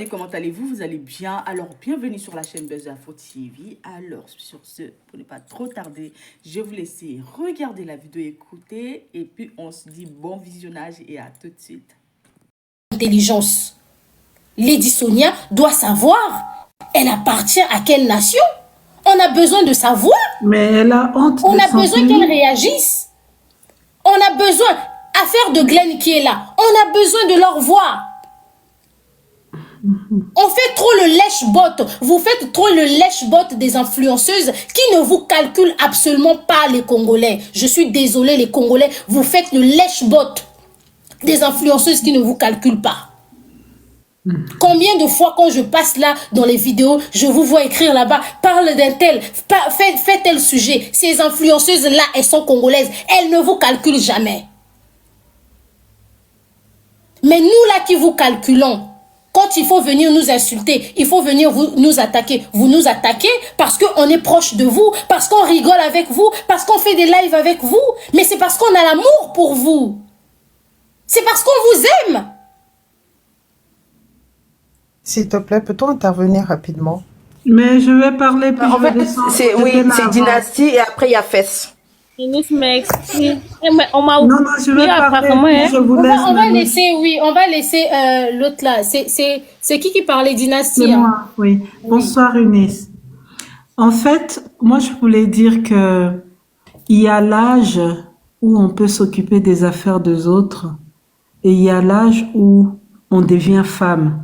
abonnés, comment allez-vous? Vous allez bien? Alors, bienvenue sur la chaîne Buzz Info TV. Alors, sur ce, pour ne pas trop tarder, je vais vous laisser regarder la vidéo, écouter, et puis on se dit bon visionnage et à tout de suite. Intelligence. Lady Sonia doit savoir, elle appartient à quelle nation? On a besoin de savoir. Mais elle a honte. On a besoin qu'elle réagisse. On a besoin, affaire de Glenn qui est là, on a besoin de leur voix. On fait trop le lèche-bot. Vous faites trop le lèche-bot des influenceuses qui ne vous calculent absolument pas, les Congolais. Je suis désolée, les Congolais. Vous faites le lèche-bot des influenceuses qui ne vous calculent pas. Combien de fois quand je passe là dans les vidéos, je vous vois écrire là-bas, parle d'un tel, fais tel sujet. Ces influenceuses-là, elles sont congolaises. Elles ne vous calculent jamais. Mais nous là qui vous calculons, quand il faut venir nous insulter, il faut venir nous attaquer. Vous nous attaquez parce qu'on est proche de vous, parce qu'on rigole avec vous, parce qu'on fait des lives avec vous. Mais c'est parce qu'on a l'amour pour vous. C'est parce qu'on vous aime. S'il te plaît, peut-on intervenir rapidement? Mais je vais parler puis En je vais fait, descendre. c'est Dynastie et après il y a Fess. Ministre m'explique. On m'a Non, je vais parler puis je vous laisse. On va laisser, oui, on va laisser l'autre là. C'est qui parlait, Dynastie? C'est moi, oui. Bonsoir Eunice. En fait, moi je voulais dire que il y a l'âge où on peut s'occuper des affaires des autres et il y a l'âge où on devient femme.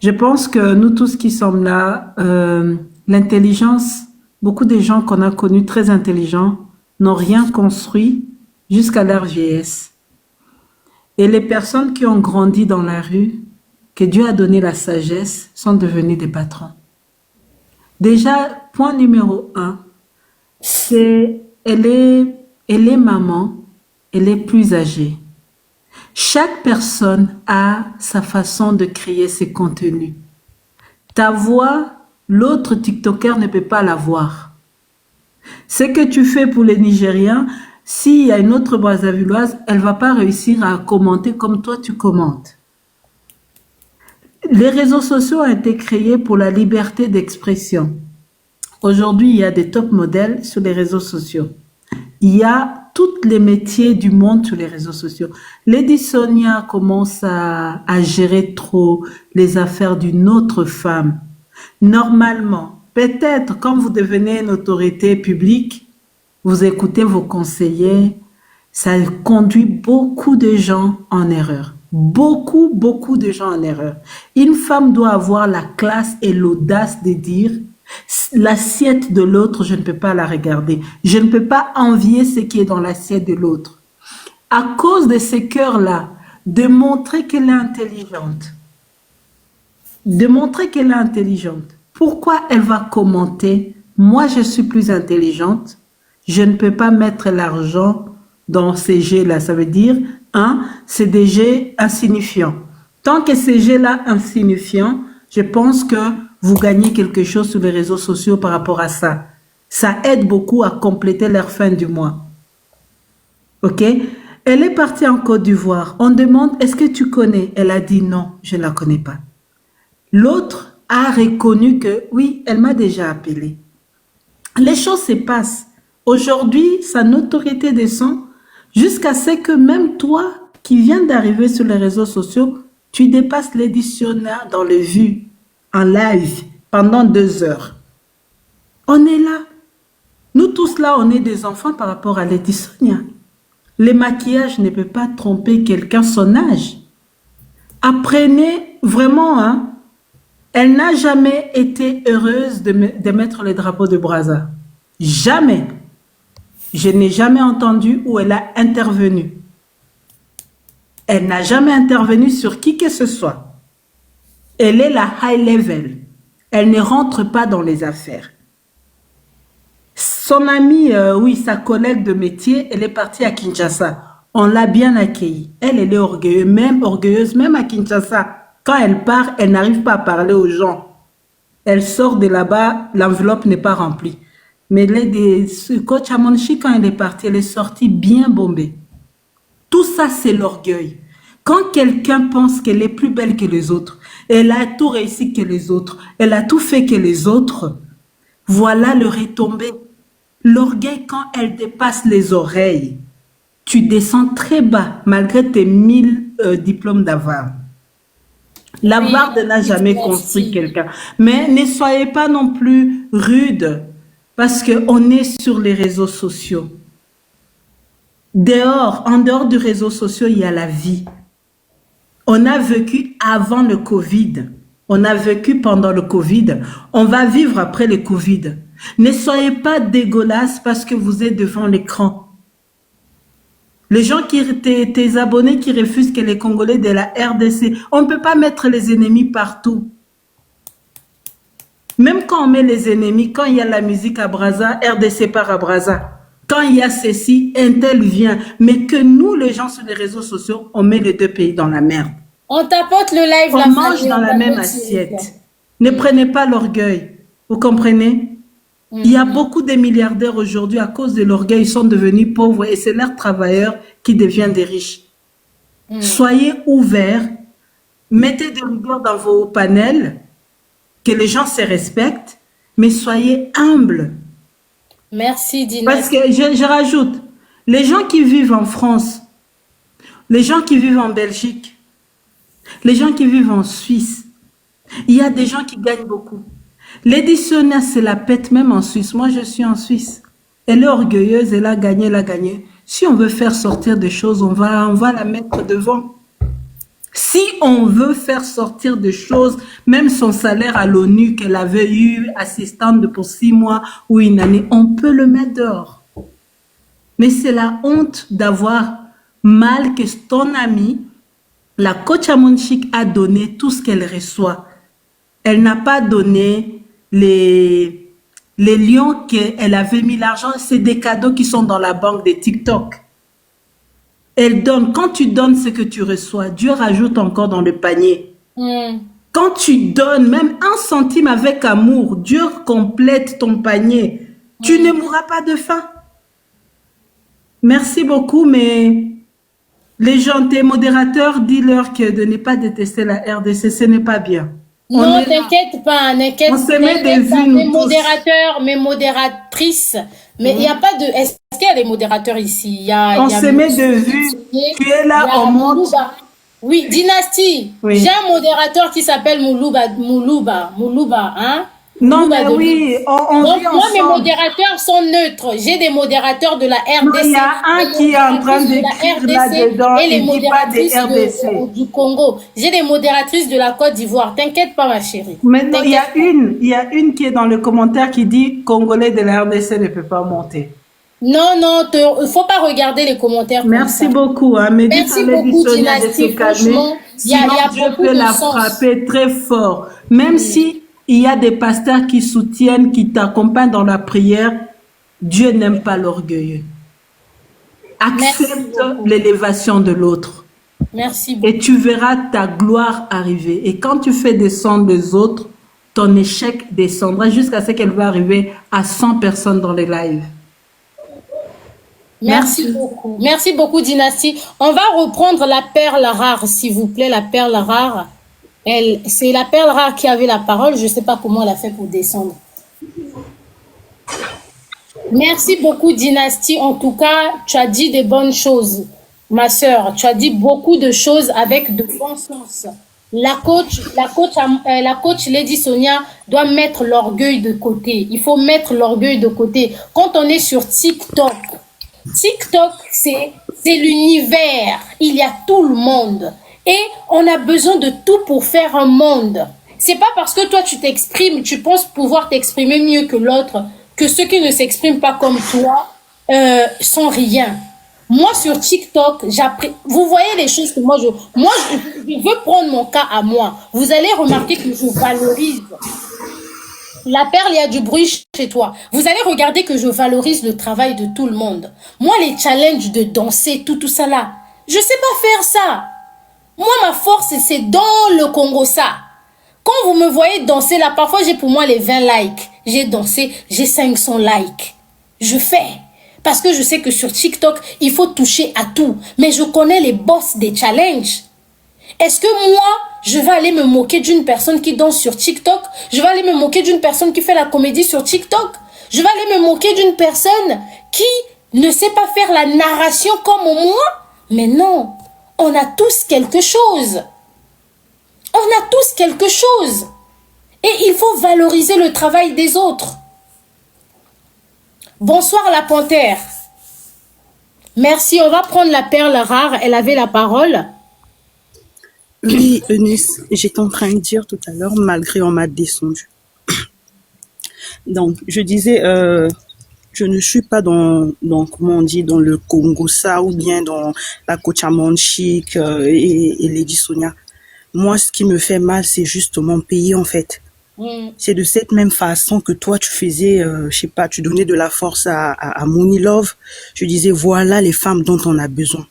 Je pense que nous tous qui sommes là, l'intelligence, beaucoup de gens qu'on a connus très intelligents n'ont rien construit jusqu'à leur vieillesse. Et les personnes qui ont grandi dans la rue, que Dieu a donné la sagesse, sont devenues des patrons. Déjà, point numéro 1, c'est elle est maman, elle est plus âgée. Chaque personne a sa façon de créer ses contenus. Ta voix, l'autre TikToker ne peut pas la voir. Ce que tu fais pour les Nigériens, s'il y a une autre Brazzavilloise, elle ne va pas réussir à commenter comme toi tu commentes. Les réseaux sociaux ont été créés pour la liberté d'expression. Aujourd'hui, il y a des top modèles sur les réseaux sociaux. Il y a tous les métiers du monde sur les réseaux sociaux. Lady Sonia commence à gérer trop les affaires d'une autre femme. Normalement, peut-être quand vous devenez une autorité publique, vous écoutez vos conseillers, ça conduit beaucoup de gens en erreur. Beaucoup de gens en erreur. Une femme doit avoir la classe et l'audace de dire l'assiette de l'autre, je ne peux pas la regarder. Je ne peux pas envier ce qui est dans l'assiette de l'autre. À cause de ces cœurs-là, de montrer qu'elle est intelligente. De montrer qu'elle est intelligente. Pourquoi elle va commenter? Moi, je suis plus intelligente. Je ne peux pas mettre l'argent dans ces jets-là. Ça veut dire, c'est des jets insignifiants. Tant que ces jets-là insignifiants, je pense que vous gagnez quelque chose sur les réseaux sociaux par rapport à ça. Ça aide beaucoup à compléter leur fin du mois. Ok? Elle est partie en Côte d'Ivoire. On demande, est-ce que tu connais? Elle a dit non, je ne la connais pas. L'autre a reconnu que oui, elle m'a déjà appelé. Les choses se passent. Aujourd'hui, sa notoriété descend jusqu'à ce que même toi, qui viens d'arriver sur les réseaux sociaux, tu dépasses l'éditionnaire dans les vues. En live pendant 2 heures. On est là. Nous tous là, on est des enfants par rapport à Lady Sonia. Le maquillage ne peut pas tromper quelqu'un son âge. Apprenez vraiment, elle n'a jamais été heureuse de mettre le drapeau de Brazza. Jamais. Je n'ai jamais entendu où elle a intervenu. Elle n'a jamais intervenu sur qui que ce soit. Elle est la high level. Elle ne rentre pas dans les affaires. Son amie, oui, sa collègue de métier, elle est partie à Kinshasa. On l'a bien accueillie. Elle est orgueilleuse, même à Kinshasa. Quand elle part, elle n'arrive pas à parler aux gens. Elle sort de là-bas, l'enveloppe n'est pas remplie. Mais coach Amonchi, quand elle est partie, elle est sortie bien bombée. Tout ça, c'est l'orgueil. Quand quelqu'un pense qu'elle est plus belle que les autres, Elle a tout réussi que les autres. Elle a tout fait que les autres. Voilà le retombé. L'orgueil, quand elle dépasse les oreilles, tu descends très bas, malgré tes 1000 diplômes d'Harvard. L'Harvard n'a jamais construit quelqu'un. Mais ne soyez pas non plus rude, parce qu'on est sur les réseaux sociaux. Dehors, en dehors du réseau social, il y a la vie. On a vécu avant le Covid. On a vécu pendant le Covid. On va vivre après le Covid. Ne soyez pas dégueulasses parce que vous êtes devant l'écran. Les gens tes abonnés qui refusent que les Congolais de la RDC, on ne peut pas mettre les ennemis partout. Même quand on met les ennemis, quand il y a la musique à Brazza, RDC part à Brazza. Quand il y a ceci, un tel vient. Mais que nous, les gens sur les réseaux sociaux, on met les deux pays dans la merde. On tapote le live. On mange dans la même assiette. Ne prenez pas l'orgueil. Vous comprenez? Il y a beaucoup de milliardaires aujourd'hui, à cause de l'orgueil, ils sont devenus pauvres et c'est leurs travailleurs qui deviennent des riches. Soyez ouverts, mettez de rigueur dans vos panels, que les gens se respectent, mais soyez humbles. Merci, Dina. Parce que je rajoute, les gens qui vivent en France, les gens qui vivent en Belgique, les gens qui vivent en Suisse, il y a des gens qui gagnent beaucoup. L'éditionnaire, c'est la pète même en Suisse. Moi, je suis en Suisse. Elle est orgueilleuse, elle a gagné, elle a gagné. Si on veut faire sortir des choses, on va la mettre devant. Si on veut faire sortir des choses, même son salaire à l'ONU qu'elle avait eu, assistante pour 6 mois ou une année, on peut le mettre dehors. Mais c'est la honte d'avoir mal que ton amie, la coach Amonchik, a donné tout ce qu'elle reçoit. Elle n'a pas donné les lions qu'elle avait mis l'argent. C'est des cadeaux qui sont dans la banque de TikTok. Elle donne. Quand tu donnes ce que tu reçois, Dieu rajoute encore dans le panier. Quand tu donnes même 1 centime avec amour, Dieu complète ton panier. Tu ne mourras pas de faim. Merci beaucoup, mais les gens, tes modérateurs, dis-leur que de ne pas détester la RDC, ce n'est pas bien. Non, t'inquiète pas, n'inquiète pas. On se met des vues, mes modérateurs, mes modératrices, mais il n'y a pas de... Est-ce qu'il y a des modérateurs ici? On se met de vues. Tu es là, on monte. Oui, Dynastie. Oui. J'ai un modérateur qui s'appelle Moulouba, hein? Non, mais oui, on donc, vit moi, mes ensemble. modérateurs sont neutres. J'ai des modérateurs de la RDC. Non, il y a un qui est en train d'écrire là-dedans, et les il dit pas des modératrices RDC. du Congo. J'ai des modératrices de la Côte d'Ivoire. T'inquiète pas, ma chérie. Maintenant, il y a une qui est dans le commentaire qui dit Congolais de la RDC ne peut pas monter. Non, il faut pas regarder les commentaires. Merci beaucoup. Hein, mais merci beaucoup, Dynastie. Franchement, il y a Dieu beaucoup peut de la sens. frapper très fort. Même si il y a des pasteurs qui soutiennent, qui t'accompagnent dans la prière, Dieu n'aime pas l'orgueilleux. Accepte l'élévation de l'autre. Merci beaucoup. Et tu verras ta gloire arriver. Et quand tu fais descendre les autres, ton échec descendra jusqu'à ce qu'elle va arriver à 100 personnes dans les lives. Merci beaucoup. Merci beaucoup, Dynastie. On va reprendre la perle rare, s'il vous plaît, la perle rare. C'est la perle rare qui avait la parole. Je ne sais pas comment elle a fait pour descendre. Merci beaucoup, Dynastie. En tout cas, tu as dit des bonnes choses, ma sœur. Tu as dit beaucoup de choses avec de bon sens. La coach Lady Sonia doit mettre l'orgueil de côté. Il faut mettre l'orgueil de côté. Quand on est sur TikTok, c'est l'univers. Il y a tout le monde. Et on a besoin de tout pour faire un monde. C'est pas parce que toi tu t'exprimes, tu penses pouvoir t'exprimer mieux que l'autre, que ceux qui ne s'expriment pas comme toi sont rien. Moi sur TikTok, vous voyez les choses que moi je veux prendre mon cas à moi. Vous allez remarquer que je valorise. La perle, il y a du bruit chez toi. Vous allez regarder que je valorise le travail de tout le monde. Moi, les challenges de danser, tout ça là, je sais pas faire ça. Moi, ma force, c'est dans le Congo, ça. Quand vous me voyez danser là, parfois, j'ai pour moi les 20 likes. J'ai dansé, j'ai 500 likes. Je fais. Parce que je sais que sur TikTok, il faut toucher à tout. Mais je connais les boss des challenges. Est-ce que moi, Je vais aller me moquer d'une personne qui danse sur TikTok. Je vais aller me moquer d'une personne qui fait la comédie sur TikTok. Je vais aller me moquer d'une personne qui ne sait pas faire la narration comme moi. Mais non, on a tous quelque chose. On a tous quelque chose. Et il faut valoriser le travail des autres. Bonsoir la panthère. Merci, on va prendre la perle rare. Elle avait la parole. Oui, Eunice, j'étais en train de dire tout à l'heure, malgré on m'a descendu. Donc, je disais, je ne suis pas comment on dit, dans le Congo ça ou bien dans la Cochamon Chic et Lady Sonia. Moi, ce qui me fait mal, c'est juste mon pays en fait. C'est de cette même façon que toi, tu faisais, je sais pas, tu donnais de la force à Money Love. Je disais, voilà les femmes dont on a besoin.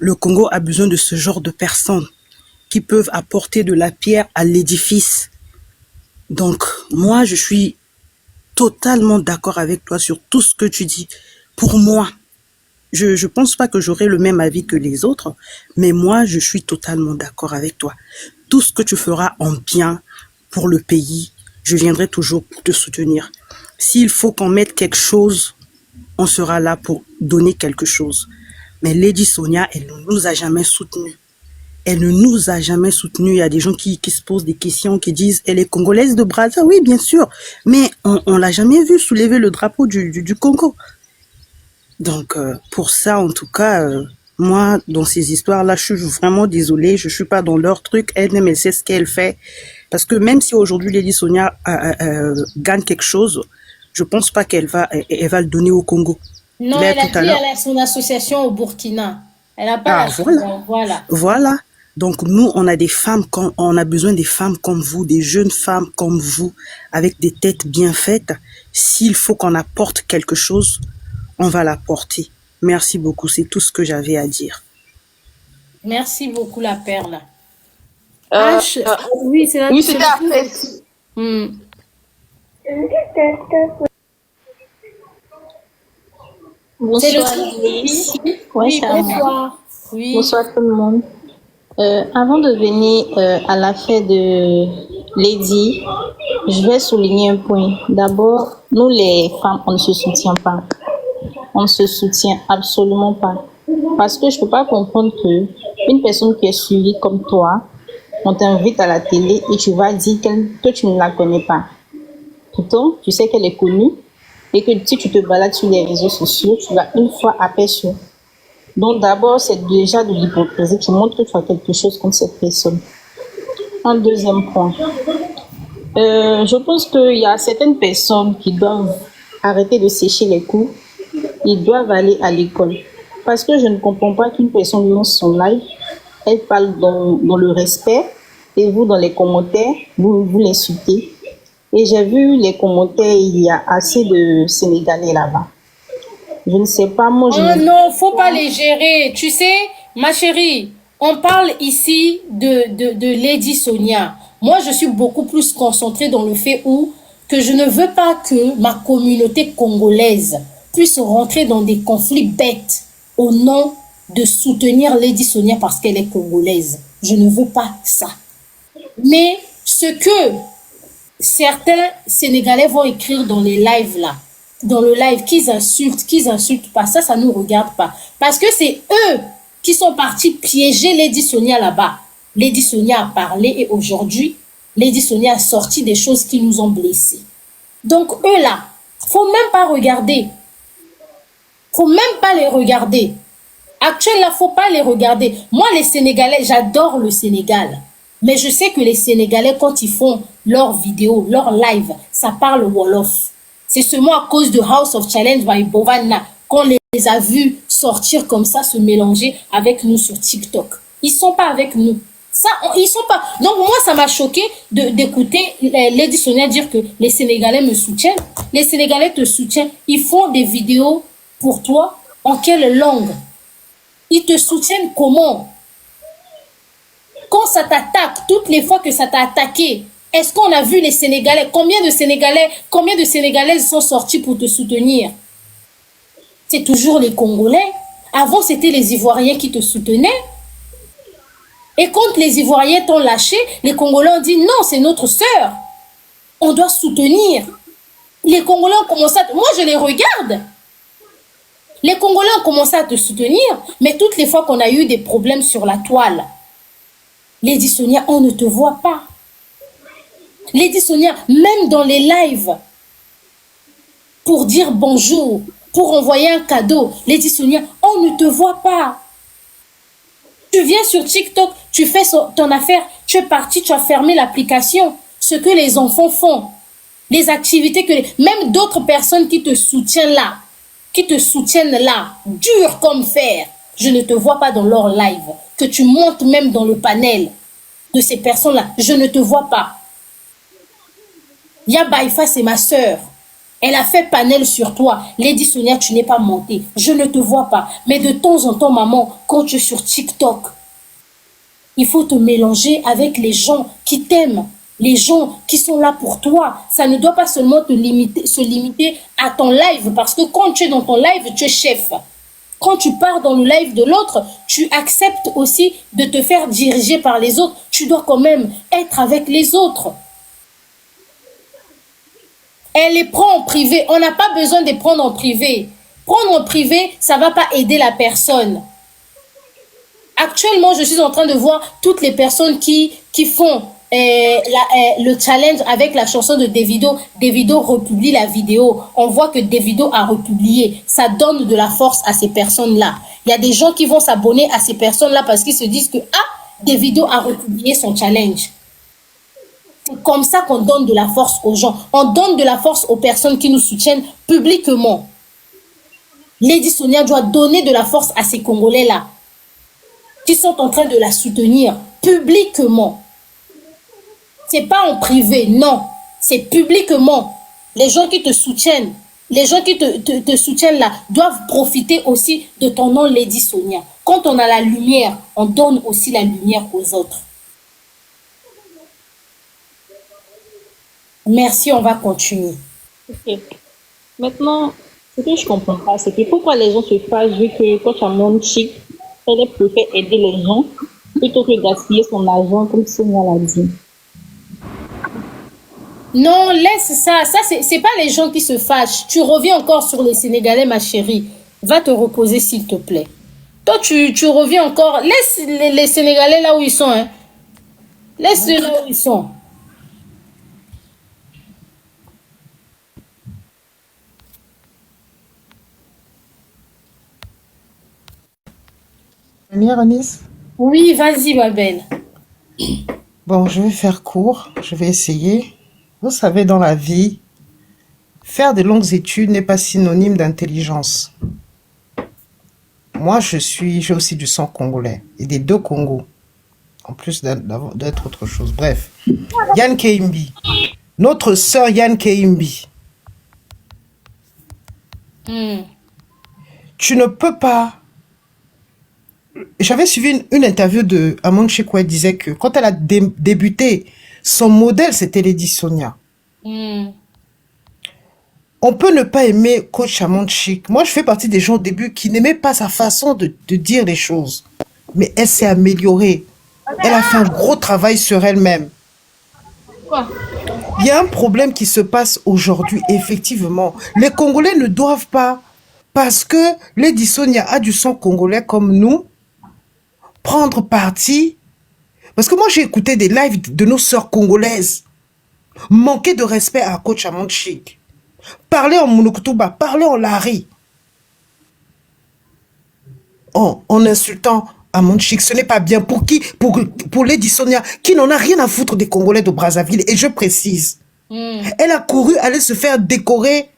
Le Congo a besoin de ce genre de personnes qui peuvent apporter de la pierre à l'édifice. Donc, moi, je suis totalement d'accord avec toi sur tout ce que tu dis. Pour moi, je pense pas que j'aurai le même avis que les autres, mais moi, je suis totalement d'accord avec toi. Tout ce que tu feras en bien pour le pays, je viendrai toujours pour te soutenir. S'il faut qu'on mette quelque chose, on sera là pour donner quelque chose. Mais Lady Sonia, elle ne nous a jamais soutenus. Elle ne nous a jamais soutenus. Il y a des gens qui se posent des questions, qui disent, elle est congolaise de Brazza. Oui, bien sûr. Mais on l'a jamais vu soulever le drapeau du Congo. Donc, pour ça, en tout cas, moi, dans ces histoires-là, je suis vraiment désolée. Je suis pas dans leur truc. Elle-même, elle sait ce qu'elle fait. Parce que même si aujourd'hui Lady Sonia gagne quelque chose, je pense pas qu'elle va le donner au Congo. Non, elle a dit elle a son association au Burkina. Elle n'a pas voilà. Voilà. Donc nous, on a des femmes, on a besoin des femmes comme vous, des jeunes femmes comme vous, avec des têtes bien faites. S'il faut qu'on apporte quelque chose, on va l'apporter. Merci beaucoup. C'est tout ce que j'avais à dire. Merci beaucoup, la perle. Oui, c'était à Fès. Bonsoir. Oui, bonsoir. Oui. Bonsoir tout le monde. Avant de venir à la fête de Lady, je vais souligner un point. D'abord, nous les femmes, on ne se soutient pas. On ne se soutient absolument pas. Parce que je ne peux pas comprendre que une personne qui est suivie comme toi, on t'invite à la télé et tu vas dire que tu ne la connais pas. Pourtant, tu sais qu'elle est connue et que si tu te balades sur les réseaux sociaux, tu l'as une fois aperçue. Donc d'abord, c'est déjà de l'hypocrisie qui montre que tu as quelque chose contre cette personne. Un deuxième point. Je pense qu'il y a certaines personnes qui doivent arrêter de sécher les coups. Ils doivent aller à l'école. Parce que je ne comprends pas qu'une personne lance son live, elle parle dans le respect, et vous, dans les commentaires, vous l'insultez. Et j'ai vu les commentaires, il y a assez de Sénégalais là-bas. Je ne sais pas, moi... non, faut pas les gérer. Tu sais, ma chérie, on parle ici de Lady Sonia. Moi, je suis beaucoup plus concentrée dans le fait que je ne veux pas que ma communauté congolaise puisse rentrer dans des conflits bêtes au nom de soutenir Lady Sonia parce qu'elle est congolaise. Je ne veux pas ça. Mais ce que certains Sénégalais vont écrire dans les lives là, dans le live, qu'ils insultent pas, ça nous regarde pas. Parce que c'est eux qui sont partis piéger Lady Sonia là-bas. Lady Sonia a parlé et aujourd'hui, Lady Sonia a sorti des choses qui nous ont blessés. Donc eux là, faut même pas regarder. Faut même pas les regarder. Actuellement, faut pas les regarder. Moi, les Sénégalais, j'adore le Sénégal. Mais je sais que les Sénégalais, quand ils font leurs vidéos, leurs lives, ça parle Wolof. C'est seulement à cause de House of Challenge by Bovana qu'on les a vus sortir comme ça, se mélanger avec nous sur TikTok. Ils sont pas avec nous. Ça, ils sont pas. Donc moi, ça m'a choqué d'écouter Lady Sonia dire que les Sénégalais me soutiennent. Les Sénégalais te soutiennent. Ils font des vidéos pour toi. En quelle langue? Ils te soutiennent comment? Quand ça t'attaque, toutes les fois que ça t'a attaqué, est-ce qu'on a vu les Sénégalais? Combien de Sénégalaises sont sortis pour te soutenir? C'est toujours les Congolais. Avant, c'était les Ivoiriens qui te soutenaient. Et quand les Ivoiriens t'ont lâché, les Congolais ont dit non, c'est notre sœur. On doit soutenir. Les Congolais ont commencé à... Moi, je les regarde. Les Congolais ont commencé à te soutenir, mais toutes les fois qu'on a eu des problèmes sur la toile, Lady Sonia, on ne te voit pas. Lady Sonia, même dans les lives, pour dire bonjour, pour envoyer un cadeau, Lady Sonia, on ne te voit pas. Tu viens sur TikTok, tu fais ton affaire, tu es parti, tu as fermé l'application. Ce que les enfants font, les activités que... Même d'autres personnes qui te soutiennent là, dur comme fer, je ne te vois pas dans leur live. Que tu montes même dans le panel de ces personnes-là, je ne te vois pas. Yabaïfa, c'est ma sœur. Elle a fait panel sur toi. Lady Sonia, tu n'es pas montée. Je ne te vois pas. Mais de temps en temps, maman, quand tu es sur TikTok, il faut te mélanger avec les gens qui t'aiment, les gens qui sont là pour toi. Ça ne doit pas seulement se limiter à ton live, parce que quand tu es dans ton live, tu es chef. Quand tu pars dans le live de l'autre, tu acceptes aussi de te faire diriger par les autres. Tu dois quand même être avec les autres. Elle les prend en privé. On n'a pas besoin de les prendre en privé. Prendre en privé, ça ne va pas aider la personne. Actuellement, je suis en train de voir toutes les personnes qui font le challenge avec la chanson de Davido. Davido republie la vidéo. On voit que Davido a republié. Ça donne de la force à ces personnes-là. Il y a des gens qui vont s'abonner à ces personnes-là parce qu'ils se disent que Davido a republié son challenge. C'est comme ça qu'on donne de la force aux gens. On donne de la force aux personnes qui nous soutiennent publiquement. Lady Sonia doit donner de la force à ces Congolais-là qui sont en train de la soutenir publiquement. C'est pas en privé, non. C'est publiquement. Les gens qui te soutiennent, les gens qui te soutiennent là, doivent profiter aussi de ton nom, Lady Sonia. Quand on a la lumière, on donne aussi la lumière aux autres. Merci, on va continuer. Ok. Maintenant, ce que je comprends pas, c'est que pourquoi les gens se fâchent vu que quand tu as mon chic, elle préfère aider les gens plutôt que gaspiller son argent comme Sonia l'a dit. Non, laisse ça. Ça, c'est pas les gens qui se fâchent. Tu reviens encore sur les Sénégalais, ma chérie. Va te reposer, s'il te plaît. Toi, tu reviens encore. Laisse les Sénégalais là où ils sont. Hein. Laisse-les là où ils sont. Venir, Anis? Oui, vas-y, ma belle. Bon, je vais faire court. Je vais essayer. Vous savez, dans la vie, faire de longues études n'est pas synonyme d'intelligence. Moi, j'ai aussi du sang congolais et des deux Congos, en plus d'être autre chose. Bref, Yann Keimbi, notre sœur Yann Keimbi. Tu ne peux pas... J'avais suivi une interview de Amon Chekwa, elle disait que quand elle a débuté, son modèle, c'était Lady Sonia. On peut ne pas aimer coach Amon Chik. Moi, je fais partie des gens au début qui n'aimaient pas sa façon de dire les choses. Mais elle s'est améliorée. Elle a fait un gros travail sur elle-même. Il y a un problème qui se passe aujourd'hui, effectivement. Les Congolais ne doivent pas, parce que Lady Sonia a du sang congolais comme nous, prendre parti. Parce que moi, j'ai écouté des lives de nos sœurs congolaises. Manquer de respect à coach Amon Chik. Parler en monokutuba, parler en lari. En insultant Amon Chik, ce n'est pas bien. Pour qui? Pour Lady Sonia, qui n'en a rien à foutre des Congolais de Brazzaville. Et je précise. Elle a couru aller se faire décorer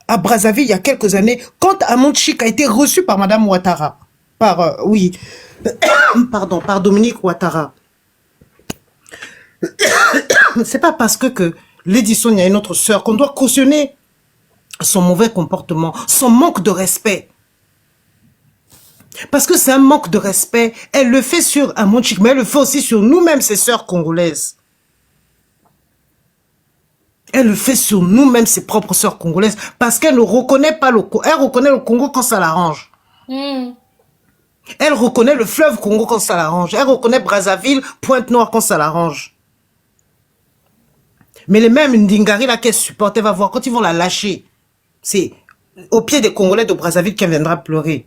à Brazzaville il y a quelques années, quand Amon Chik a été reçu par Madame Ouattara. Par Dominique Ouattara. C'est pas parce que Lady Sonia est notre sœur qu'on doit cautionner son mauvais comportement, son manque de respect. Parce que c'est un manque de respect. Elle le fait sur Amon Chik, mais elle le fait aussi sur nous-mêmes, ses sœurs congolaises. Elle le fait sur nous-mêmes, ses propres sœurs congolaises, parce qu'elle ne reconnaît pas le Congo. Elle reconnaît le Congo quand ça l'arrange. Elle reconnaît le fleuve Congo quand ça l'arrange. Elle reconnaît Brazzaville, Pointe-Noire quand ça l'arrange. Mais les mêmes Ndingari là qu'elle supporte, elle va voir quand ils vont la lâcher. C'est au pied des Congolais de Brazzaville qu'elle viendra pleurer.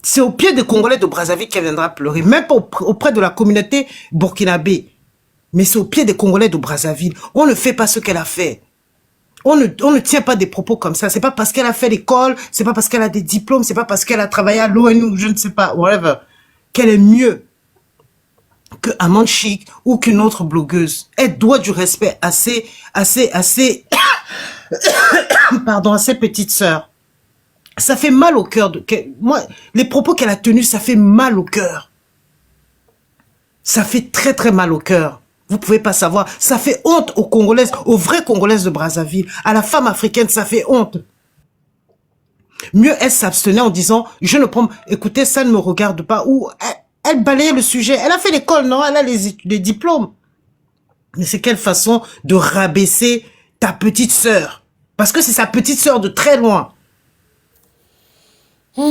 C'est au pied des Congolais de Brazzaville qu'elle viendra pleurer. Même pas auprès de la communauté burkinabé. Mais c'est au pied des Congolais de Brazzaville. On ne fait pas ce qu'elle a fait. On ne tient pas des propos comme ça. C'est pas parce qu'elle a fait l'école, c'est pas parce qu'elle a des diplômes, c'est pas parce qu'elle a travaillé à l'ONU, je ne sais pas, whatever, qu'elle est mieux que Amande Chic ou qu'une autre blogueuse. Elle doit du respect à ses pardon, à ses petites sœurs. Ça fait mal au cœur. Moi, les propos qu'elle a tenus, ça fait mal au cœur. Ça fait très très mal au cœur. Vous pouvez pas savoir. Ça fait honte aux Congolaises, aux vraies Congolaises de Brazzaville. À la femme africaine, ça fait honte. Mieux elle s'abstenait en disant, je ne prends, écoutez, ça ne me regarde pas. Ou elle balayait le sujet. Elle a fait l'école, non? Elle a les diplômes. Mais c'est quelle façon de rabaisser ta petite sœur? Parce que c'est sa petite sœur de très loin.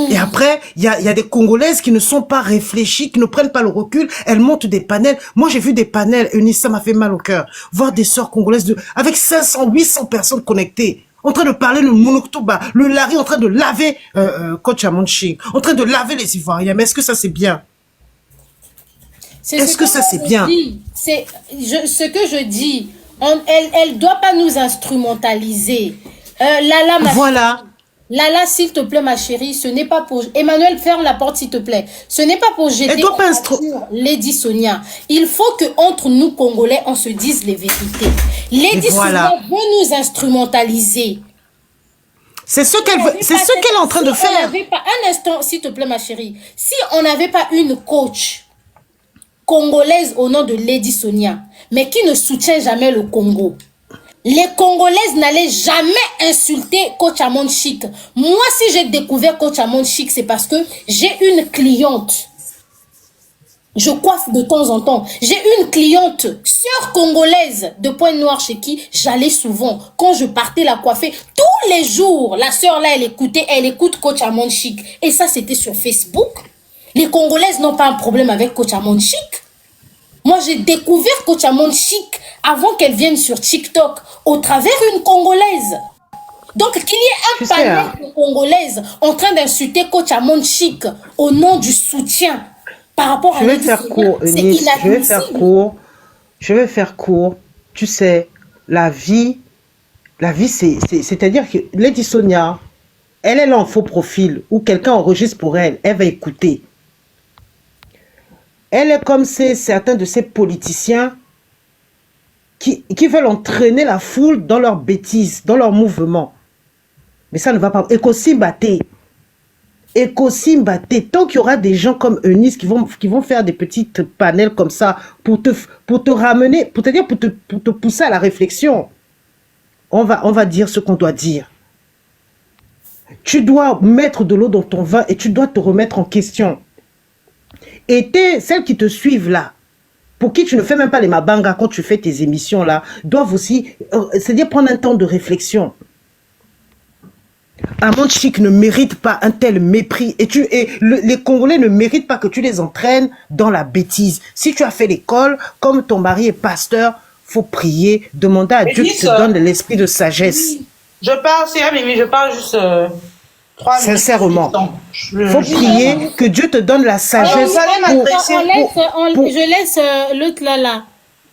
Et après, il y a des Congolaises qui ne sont pas réfléchies, qui ne prennent pas le recul. Elles montent des panels. Moi, j'ai vu des panels, Eunice, ça m'a fait mal au cœur. Voir des sœurs congolaises avec 500, 800 personnes connectées, en train de parler le Monoktoba, le Lari, en train de laver Coach Amonchi, en train de laver les Ivoiriens. Mais est-ce que ça, c'est bien? Est-ce que ça, c'est bien? C'est ce que je dis. Elle doit pas nous instrumentaliser. Voilà. Lala, s'il te plaît, ma chérie, ce n'est pas pour... Emmanuel, ferme la porte, s'il te plaît. Ce n'est pas pour jeter sur Lady Sonia. Il faut que entre nous, Congolais, on se dise les vérités. Lady Sonia veut nous instrumentaliser. C'est ce qu'elle est en train de faire. Un instant, s'il te plaît, ma chérie. Si on n'avait pas une coach congolaise au nom de Lady Sonia, mais qui ne soutient jamais le Congo, les Congolaises n'allaient jamais insulter Coach Amande Chic. Moi, si j'ai découvert Coach Amande Chic, c'est parce que j'ai une cliente. Je coiffe de temps en temps. J'ai une cliente, sœur congolaise de Pointe-Noire chez qui j'allais souvent. Quand je partais la coiffer, tous les jours, la sœur là, elle écoute Coach Amande Chic. Et ça, c'était sur Facebook. Les Congolaises n'ont pas un problème avec Coach Amande Chic. Moi, j'ai découvert Coach Amande Chic avant qu'elle vienne sur TikTok, au travers une Congolaise. Donc, qu'il y ait un panel de Congolaises en train d'insulter Coach Amande Chic au nom du soutien par rapport à... Je vais faire court, Eunice. Je vais faire court. Tu sais, la vie, c'est-à-dire que Lady Sonia, elle est là en faux profil, ou quelqu'un enregistre pour elle, elle va écouter. Elle est comme certains de ces politiciens qui veulent entraîner la foule dans leurs bêtises, dans leurs mouvements. Mais ça ne va pas. Ekosimbate. Tant qu'il y aura des gens comme Eunice qui vont faire des petites panels comme ça pour te ramener, pour te pousser à la réflexion, on va dire ce qu'on doit dire. Tu dois mettre de l'eau dans ton vin et tu dois te remettre en question. Et celles qui te suivent là, pour qui tu ne fais même pas les mabanga quand tu fais tes émissions là, doivent aussi, c'est-à-dire prendre un temps de réflexion. Amande Chic ne mérite pas un tel mépris. Les Congolais ne méritent pas que tu les entraînes dans la bêtise. Si tu as fait l'école, comme ton mari est pasteur, faut prier, demander à Dieu qui te donne l'esprit de sagesse. Je parle, c'est Mimi, je parle juste... Sincèrement, il faut prier que Dieu te donne la sagesse. Je laisse l'autre là.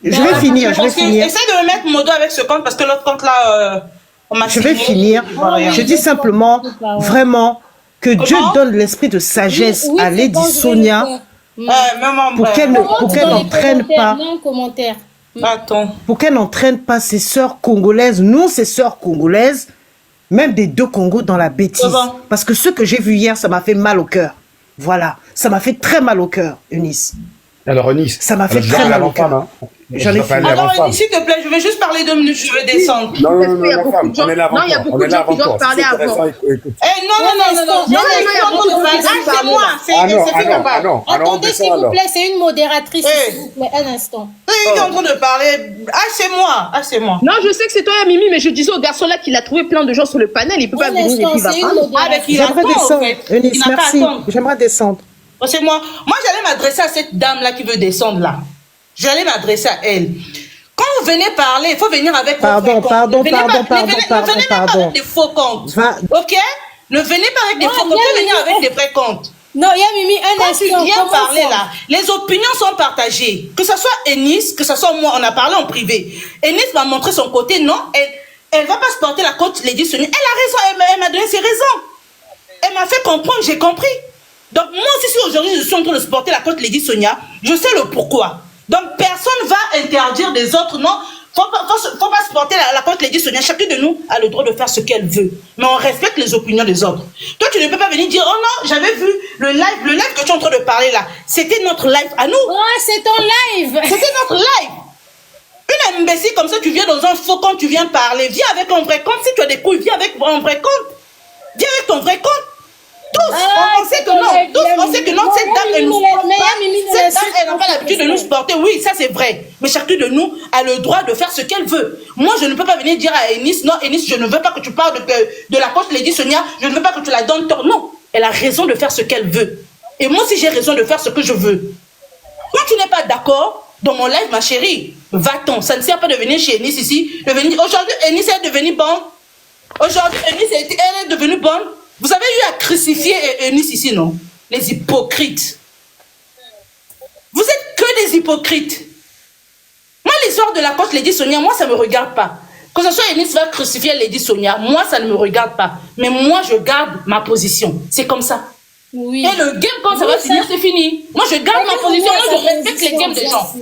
Je vais finir. Essaye de me mettre mon dos avec ce compte parce que l'autre compte là, on m'a Je vais finir. Je dis simplement, vraiment, que Dieu donne l'esprit de sagesse à Lady Sonia pour qu'elle n'entraîne pas. Pour qu'elle n'entraîne pas ses sœurs congolaises, nous, ses sœurs congolaises, même des deux Congos dans la bêtise. Parce que ce que j'ai vu hier, ça m'a fait mal au cœur. Voilà. Ça m'a fait très mal au cœur, Eunice. Alors, Eunice, ça m'a fait très mal au cœur. J'en ai Je rappelle fini. avant Alors, femme. s'il te plaît, je vais juste parler 2 minutes, je vais descendre. Non, non, Parce non, qu'il y a non, beaucoup femme, de gens- on est là avant non, il y a toi. beaucoup On de est là gens qui avant doivent toi. Si parler c'est avant. intéressant, écoute. Eh, non, non, non, non, non. Non, C'est Ah non, fait ah non, là-bas. ah non. Alors, on Attendez, descend s'il vous alors. plaît, c'est une modératrice, Eh. s'il vous plaît, un instant. Il est en train de parler. Ah, c'est moi. Ah, c'est moi. Non, je sais que c'est toi, Mimi, mais je disais au garçon là qu'il a trouvé plein de gens sur le panel. Il peut pas Un venir et instant, puis il va c'est une parler. Ah, avec modératrice. il J'aimerais attend, en descendre. fait. Eunice, Il n'a qu'à merci. attendre. J'aimerais descendre. Oh, c'est moi. Moi, j'allais m'adresser à cette dame-là qui veut descendre là. J'allais m'adresser à elle. Quand vous venez parler, il faut venir avec vos vrais comptes. Ne venez pas avec des faux comptes. Va. Ok? Ne venez pas avec des faux comptes. Il faut venir avec des vrais comptes. Non, il y a Mimi, un Quand tu instant. viens comment parler ça? là, les opinions sont partagées. Que ce soit Eunice, que ce soit moi, on a parlé en privé. Eunice m'a montré son côté. Non, elle va pas se porter la côte Lady Sonia. Elle a raison, elle m'a donné ses raisons. Elle m'a fait comprendre, j'ai compris. Donc moi aussi, si aujourd'hui je suis en train de se porter la côte Lady Sonia, je sais le pourquoi. Donc personne va interdire des autres, non. Faut pas se porter la côte Lady Sonia. Chacune de nous a le droit de faire ce qu'elle veut. Mais on respecte les opinions des autres. Toi, tu ne peux pas venir dire, oh non, j'avais vu le live que tu es en train de parler là. C'était notre live à nous. Ah, c'est ton live. C'était notre live. Une imbécile comme ça, tu viens dans un faux compte, tu viens parler. Viens avec un vrai compte. Si tu as des couilles, viens avec un vrai compte. Viens avec ton vrai compte. Tous, on sait que non. Tous, on sait que non. Cette dame, elle nous supporte pas. Cette dame, elle n'a pas l'habitude de nous supporter. Oui, ça c'est vrai. Mais chacune de nous a le droit de faire ce qu'elle veut. Moi, je ne peux pas venir dire à Eunice, non, Eunice, je ne veux pas que tu parles de la coach Lady Sonia. Je ne veux pas que tu la donnes tort. Non, elle a raison de faire ce qu'elle veut. Et moi aussi, j'ai raison de faire ce que je veux. Quand tu n'es pas d'accord, dans mon live, ma chérie, va-t'en. Ça ne sert pas de venir chez Eunice ici. Aujourd'hui, Eunice est devenue bonne. Aujourd'hui, Eunice, elle est devenue bonne. Vous avez eu à crucifier Eunice ici, non? Les hypocrites. Vous êtes que des hypocrites. Moi, l'histoire de la coach Lady Sonia, moi, ça ne me regarde pas. Que ce soit Eunice va crucifier Lady Sonia, moi, ça ne me regarde pas. Mais moi, je garde ma position. C'est comme ça. Oui. Et le game, quand ça va finir, c'est fini. Moi, je garde ma position. Moi, je respecte les games des gens.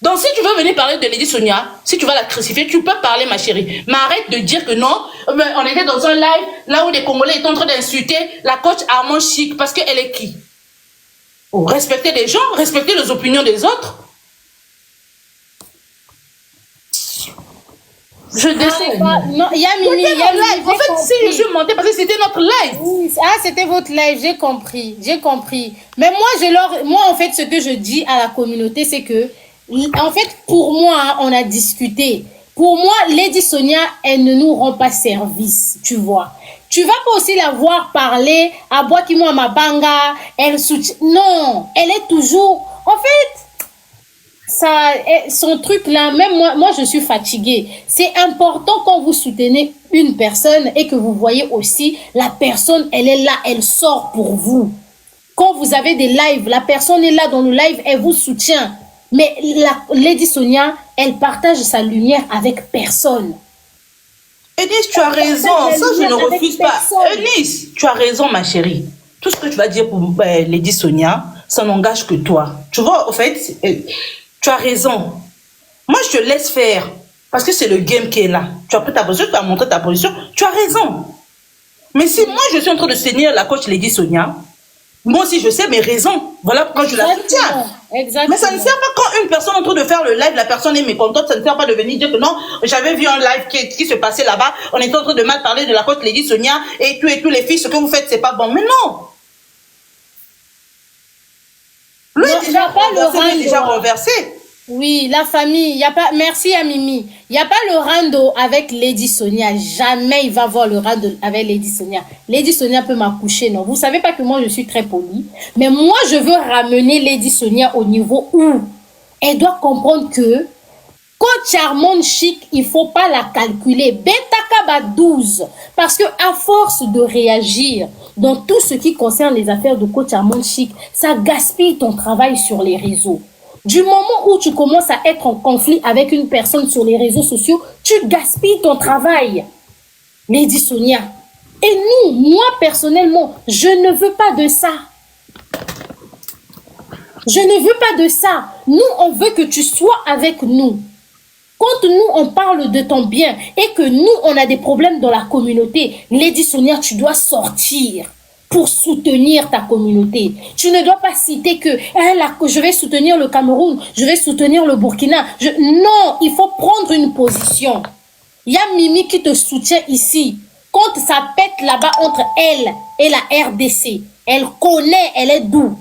Donc, si tu veux venir parler de Lady Sonia, si tu vas la crucifier, tu peux parler, ma chérie. Mais arrête de dire que non. On était dans un live, là où les Congolais étaient en train d'insulter la coach Armand Chic, parce qu'elle est qui? Oh, respecter les gens, respecter les opinions des autres. Je descends. Non, il y a Mimi, il y a Mimi. En fait, si je suis montée, parce que c'était notre live. Oui, ah, c'était votre live, j'ai compris, j'ai compris. Mais moi, en fait, ce que je dis à la communauté, c'est que, en fait, pour moi, hein, on a discuté. Pour moi, Lady Sonia, elle ne nous rend pas service, tu vois. Tu vas pas aussi la voir parler à Boakimo Mabanga, elle soutient. Non, elle est toujours. En fait, ça, son truc là, même moi je suis fatiguée. C'est important quand vous soutenez une personne et que vous voyez aussi la personne, elle est là, elle sort pour vous. Quand vous avez des lives, la personne est là dans le live, elle vous soutient. Mais la Lady Sonia, elle partage sa lumière avec personne. Eunice, tu as raison, ça je ne refuse pas. Eunice, tu as raison, ma chérie. Tout ce que tu vas dire pour Lady Sonia, ça n'engage que toi. Tu vois, au fait, tu as raison. Moi, je te laisse faire. Parce que c'est le game qui est là. Tu as pris ta position, tu as montré ta position. Tu as raison. Mais si moi, je suis en train de soutenir la coach Lady Sonia, moi aussi, je sais mes raisons. Voilà pourquoi je la soutiens. Exactement. Mais ça ne sert pas quand une personne est en train de faire le live, la personne est mécontente, ça ne sert pas de venir dire que non, j'avais vu un live qui se passait là-bas, on était en train de mal parler de la coach Lady Sonia et tous les filles, ce que vous faites, c'est pas bon. Mais non! Lui est déjà renversé. Oui, la famille, il y a pas, merci à Mimi. Il n'y a pas le rando avec Lady Sonia. Jamais il va voir le rando avec Lady Sonia. Lady Sonia peut m'accoucher, non. Vous savez pas que moi je suis très polie. Mais moi je veux ramener Lady Sonia au niveau où elle doit comprendre que coach Armand Chic, il faut pas la calculer. Betakaba 12. Parce que à force de réagir dans tout ce qui concerne les affaires de coach Armand Chic, ça gaspille ton travail sur les réseaux. Du moment où tu commences à être en conflit avec une personne sur les réseaux sociaux, tu gaspilles ton travail. Lady Sonia. Et nous, moi personnellement, je ne veux pas de ça. Je ne veux pas de ça. Nous, on veut que tu sois avec nous. Quand nous, on parle de ton bien et que nous, on a des problèmes dans la communauté, Lady Sonia, tu dois sortir pour soutenir ta communauté. Tu ne dois pas citer que je vais soutenir le Cameroun, je vais soutenir le Burkina. Non, il faut prendre une position. Il y a Mimi qui te soutient ici. Quand ça pète là-bas entre elle et la RDC, elle connaît, elle est d'où.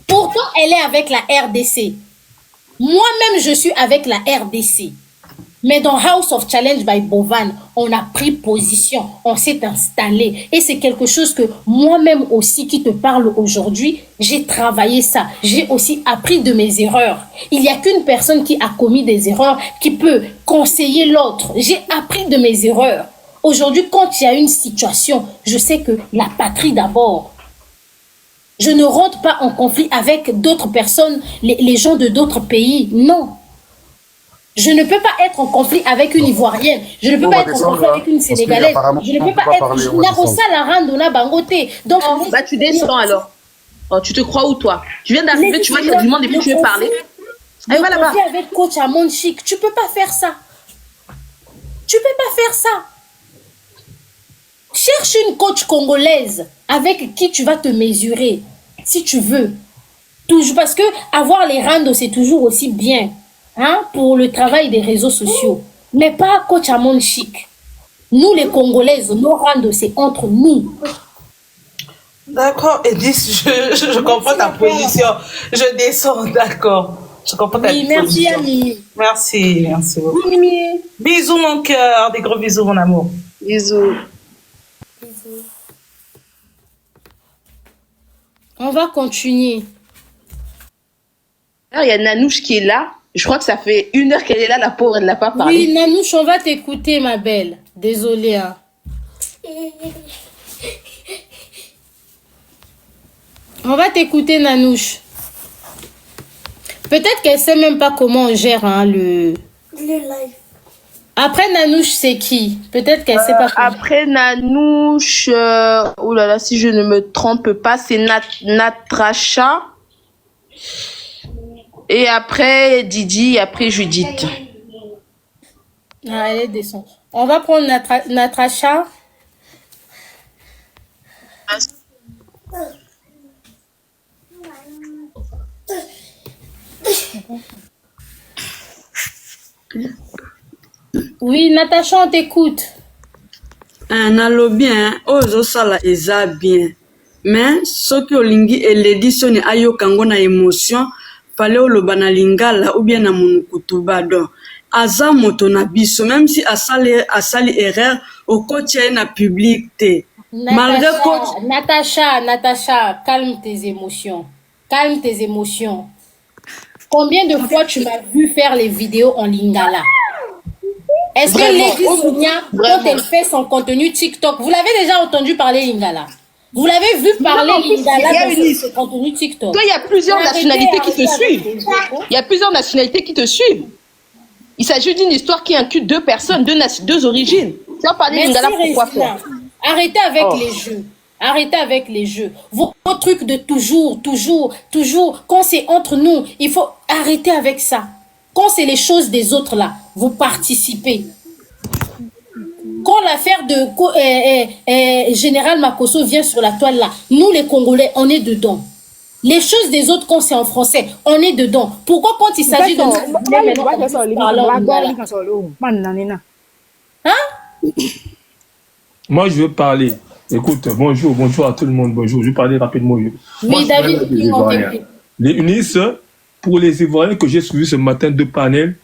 Pourtant, elle est avec la RDC. Moi-même, je suis avec la RDC. Mais dans House of Challenge by Bovan, on a pris position, on s'est installé. Et c'est quelque chose que moi-même aussi qui te parle aujourd'hui, j'ai travaillé ça. J'ai aussi appris de mes erreurs. Il n'y a qu'une personne qui a commis des erreurs qui peut conseiller l'autre. J'ai appris de mes erreurs. Aujourd'hui, quand il y a une situation, je sais que la patrie d'abord. Je ne rentre pas en conflit avec d'autres personnes, les gens de d'autres pays. Non. Je ne peux pas être en conflit avec une Ivoirienne. Je ne peux pas être en conflit avec une Sénégalaise. Je ne peux pas être... Donc, bah, tu descends alors. Oh, tu te crois où, toi? Tu viens d'arriver, tu vois, il y a du monde et puis tu veux parler. Allez, va là-bas. Avec coach Amon Chic, tu peux pas faire ça. Tu peux pas faire ça. Cherche une coach congolaise avec qui tu vas te mesurer, si tu veux. Toujours, parce que avoir les randos, c'est toujours aussi bien, hein, pour le travail des réseaux sociaux. Mais pas coach Amon Chic. Nous, les Congolaises, nos randos, c'est entre nous. D'accord, Edith, je comprends ta position. Je descends, d'accord. Je comprends ta position. Merci, Ami. Merci beaucoup. Bisous, mon cœur. Des gros bisous, mon amour. Bisous. On va continuer. Alors, il y a Nanouche qui est là. Je crois que ça fait 1 heure qu'elle est là, la pauvre, elle n'a pas parlé. Oui, Nanouche, on va t'écouter, ma belle. Désolée. Hein. On va t'écouter, Nanouche. Peut-être qu'elle sait même pas comment on gère hein, le live. Après Nanouche, c'est qui? Peut-être qu'elle sait pas. Après Nanouche, oh là là, si je ne me trompe pas, c'est Natracha. Et après Didi, et après Judith. Ah, elle descend. On va prendre Natracha. Oui, Natacha, on t'écoute. Nalobi, ozo sala eza bien. Mais ce que olingi l'édition ayo kango na émotion, fallait oloba na lingala ou bien na monukutuba donc. Aza moto na biso, même si asali erreur, au coach na public te. Malgré coach. Natacha, calme tes émotions. Calme tes émotions. Combien de fois tu m'as vu faire les vidéos en lingala? Est-ce que Lady Sonia, quand elle fait son contenu TikTok, vous l'avez déjà entendu parler lingala? Vous l'avez vu parler lingala dans son contenu TikTok? Toi, il y a plusieurs nationalités qui te suivent. Il y a plusieurs nationalités qui te suivent. Il s'agit d'une histoire qui inclut 2 personnes, 2 origines. Tu vas parler lingala, pourquoi faire? Arrêtez avec les jeux. Arrêtez avec les jeux. Vos trucs de toujours. Quand c'est entre nous, il faut arrêter avec ça. Quand c'est les choses des autres là, vous participez. Quand l'affaire de Général Makosso vient sur la toile là, nous les Congolais, on est dedans. Les choses des autres, quand c'est en français, on est dedans. Pourquoi quand il s'agit de... Hein? Moi, je veux parler. Écoute, bonjour à tout le monde. Bonjour, je vais parler rapidement. Oui, David, les UNIS, pour les Ivoiriens que j'ai suivis ce matin, 2 panels,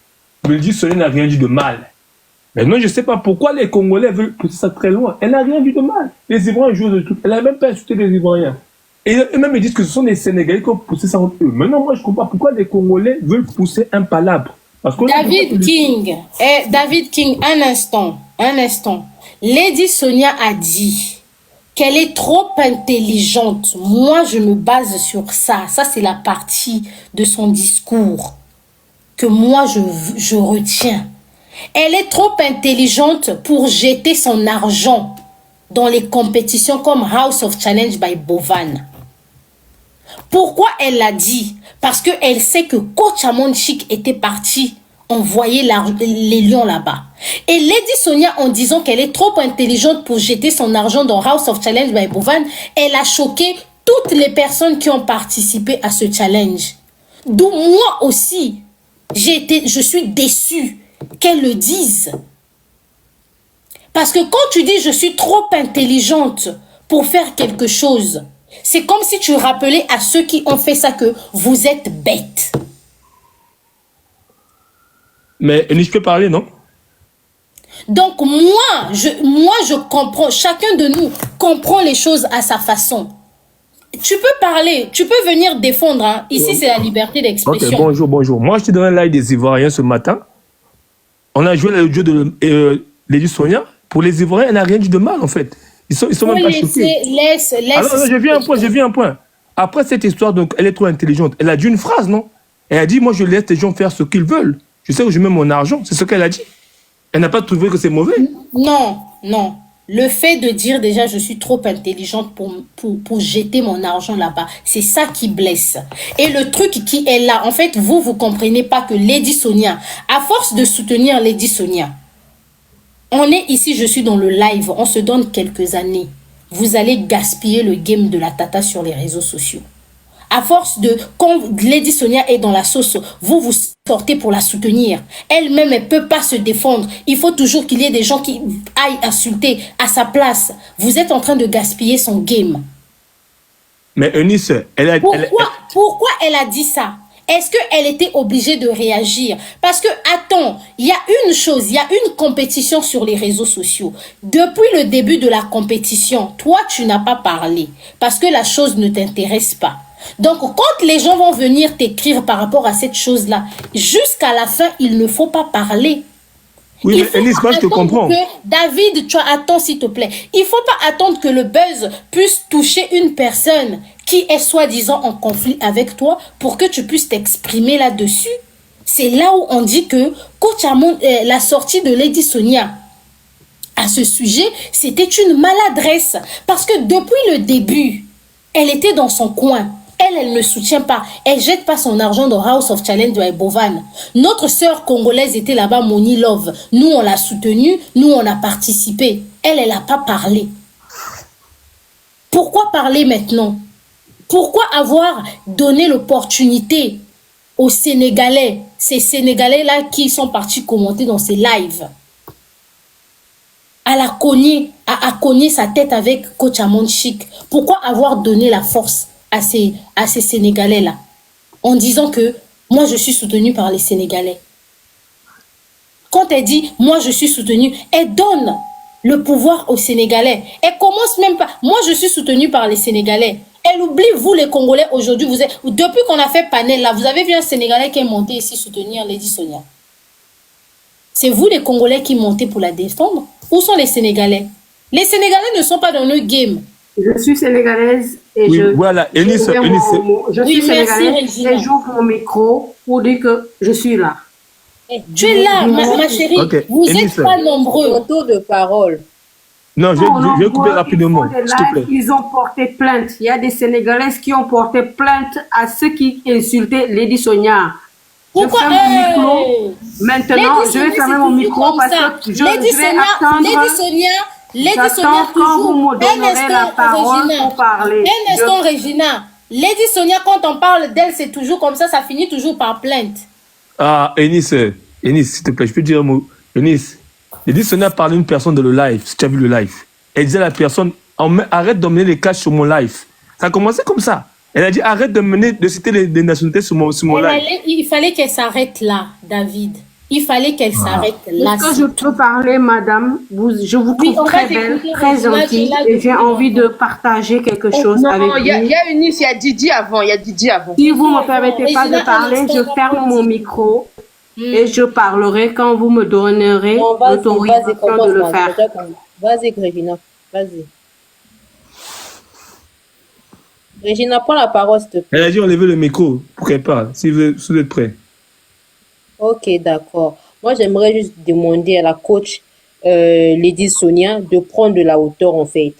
me disent que n'a rien dit de mal. Maintenant, je ne sais pas pourquoi les Congolais veulent pousser ça très loin. Elle n'a rien dit de mal. Les Ivoiriens jouent de tout. Elle n'a même pas insulté les Ivoiriens. Et eux-mêmes, ils disent que ce sont les Sénégalais qui ont poussé ça entre eux. Maintenant, moi, je ne comprends pas pourquoi les Congolais veulent pousser un palabre. David King, un instant. Lady Sonia a dit qu'elle est trop intelligente. Moi, je me base sur ça. Ça, c'est la partie de son discours que moi, je retiens. Elle est trop intelligente pour jeter son argent dans les compétitions comme House of Challenge by Bovan. Pourquoi elle l'a dit? Parce qu'elle sait que Coach Amon Chic était parti envoyer les lions là-bas. Et Lady Sonia, en disant qu'elle est trop intelligente pour jeter son argent dans House of Challenge by Bovan, elle a choqué toutes les personnes qui ont participé à ce challenge. D'où moi aussi, je suis déçue qu'elle le dise. Parce que quand tu dis je suis trop intelligente pour faire quelque chose, c'est comme si tu rappelais à ceux qui ont fait ça que vous êtes bêtes. Mais Eunice, je peux parler, non? Donc moi, je comprends, chacun de nous comprend les choses à sa façon. Tu peux parler, tu peux venir défendre. Hein. Ici, c'est la liberté d'expression. Ok, bonjour. Moi, je suis dans un live des Ivoiriens ce matin. On a joué le jeu de Lady Sonia. Pour les Ivoiriens, elle n'a rien dit de mal, en fait. Ils sont même pas choqués. Laisse. Alors, je viens à un point. Après cette histoire, donc, elle est trop intelligente. Elle a dit une phrase, non? Elle a dit, moi, je laisse les gens faire ce qu'ils veulent. Je sais où je mets mon argent. C'est ce qu'elle a dit. Elle n'a pas trouvé que c'est mauvais. Non. Le fait de dire déjà je suis trop intelligente pour jeter mon argent là-bas, c'est ça qui blesse. Et le truc qui est là, en fait, vous comprenez pas que Lady Sonia, à force de soutenir Lady Sonia, on est ici, je suis dans le live, on se donne quelques années. Vous allez gaspiller le game de la tata sur les réseaux sociaux. À force de, quand Lady Sonia est dans la sauce, vous sortez pour la soutenir. Elle-même, elle ne peut pas se défendre. Il faut toujours qu'il y ait des gens qui aillent insulter à sa place. Vous êtes en train de gaspiller son game. Mais Eunice, Pourquoi elle a dit ça? Est-ce qu'elle était obligée de réagir? Parce que, attends, il y a une chose, il y a une compétition sur les réseaux sociaux. Depuis le début de la compétition, toi, tu n'as pas parlé parce que la chose ne t'intéresse pas. Donc, quand les gens vont venir t'écrire par rapport à cette chose-là, jusqu'à la fin, il ne faut pas parler. Oui, mais Eunice, moi, je te comprends. David, tu attends, s'il te plaît. Il ne faut pas attendre que le buzz puisse toucher une personne qui est soi-disant en conflit avec toi pour que tu puisses t'exprimer là-dessus. C'est là où on dit que Coach Amon, la sortie de Lady Sonia à ce sujet, c'était une maladresse. Parce que depuis le début, elle était dans son coin. Elle ne soutient pas. Elle jette pas son argent dans House of Challenge de Bovan. Notre sœur congolaise était là-bas, Moni Love. Nous, on l'a soutenue. Nous, on a participé. Elle n'a pas parlé. Pourquoi parler maintenant? Pourquoi avoir donné l'opportunité aux Sénégalais, ces Sénégalais-là qui sont partis commenter dans ces lives, à cogner sa tête avec Coach Amon Chic? Pourquoi avoir donné la force à ces Sénégalais-là, en disant que moi, je suis soutenue par les Sénégalais? Quand elle dit, moi, je suis soutenue, elle donne le pouvoir aux Sénégalais. Elle commence même pas, moi, je suis soutenue par les Sénégalais. Elle oublie, vous, les Congolais, aujourd'hui, depuis qu'on a fait panel, là, vous avez vu un Sénégalais qui est monté ici soutenir Lady Sonia. C'est vous, les Congolais, qui montez pour la défendre? Où sont les Sénégalais? Les Sénégalais ne sont pas dans le game. Je suis sénégalaise et oui, voilà, Eunice, je suis sénégalaise et j'ouvre mon micro pour dire que je suis là. Tu es là, ma chérie. Okay. Vous n'êtes pas nombreux. Autour de parole. Non, je vais couper rapidement, s'il te plaît. Ils ont porté plainte. Il y a des Sénégalaises qui ont porté plainte à ceux qui insultaient Lady Sonia. Pourquoi Maintenant, je vais fermer mon micro parce que je vais attendre. Lady Sonia, quand vous me donnerez la parole pour parler. Un instant, Regina. Lady Sonia, quand on parle d'elle, c'est toujours comme ça finit toujours par plainte. Ah, Eunice, s'il te plaît, je peux dire un mot. Eunice, Lady Sonia parle d'une personne dans le live, si tu as vu le live. Elle disait à la personne, arrête d'emmener les cash sur mon live. Ça a commencé comme ça. Elle a dit, arrête de citer les nationalités sur mon live. Il fallait qu'elle s'arrête là, David. Il fallait qu'elle s'arrête là. Est-ce que je peux parler, madame? Je vous trouve très belle, très gentille, et j'ai envie de partager quelque chose avec vous. Non, il y a Eunice, il y a Didi avant, Si vous ne me permettez pas de parler, je ferme mon micro et je parlerai quand vous me donnerez l'autorisation de le faire. Vas-y, Regina, vas-y. Regina, prends la parole, s'il te plaît. Elle a dit enlever le micro pour qu'elle parle, si vous êtes prêts. Ok, d'accord. Moi, j'aimerais juste demander à la coach Lady Sonia de prendre de la hauteur, en fait.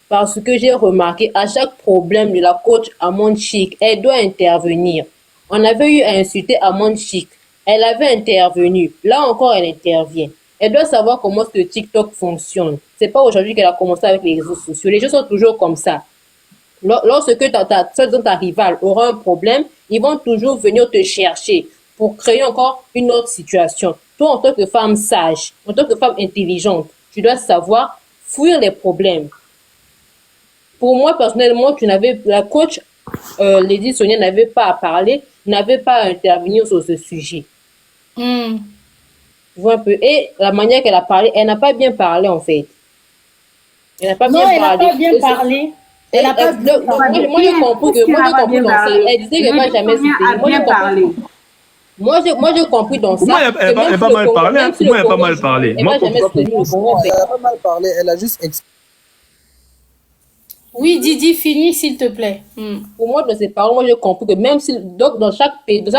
Parce que j'ai remarqué, à chaque problème de la coach Amon Chic, elle doit intervenir. On avait eu à insulter Amon Chic. Elle avait intervenu. Là encore, elle intervient. Elle doit savoir comment ce TikTok fonctionne. C'est pas aujourd'hui qu'elle a commencé avec les réseaux sociaux. Les gens sont toujours comme ça. Lorsque ta rivale aura un problème, ils vont toujours venir te chercher pour créer encore une autre situation. Toi, en tant que femme sage, en tant que femme intelligente, tu dois savoir fuir les problèmes. Pour moi, personnellement, la coach Lady Sonia n'avait pas à parler, n'avait pas à intervenir sur ce sujet. Tu vois un peu. Et la manière qu'elle a parlé, elle n'a pas bien parlé, en fait. Elle n'a pas bien parlé. Non, elle n'a pas bien parlé. Elle n'a pas bien parlé. Moi, j'ai compris dans ça. Elle disait qu'elle ne va jamais soutenir. Moi, j'ai compris dans ça. Moi, elle n'a pas mal parlé. Moi, elle n'a pas mal parlé. Elle n'a jamais soutenu le Congo. Elle n'a pas mal parlé, elle a juste expliqué. Oui, Didi, finis s'il te plaît. Pour moi, dans ses paroles, moi, j'ai compris que même si, donc, dans chaque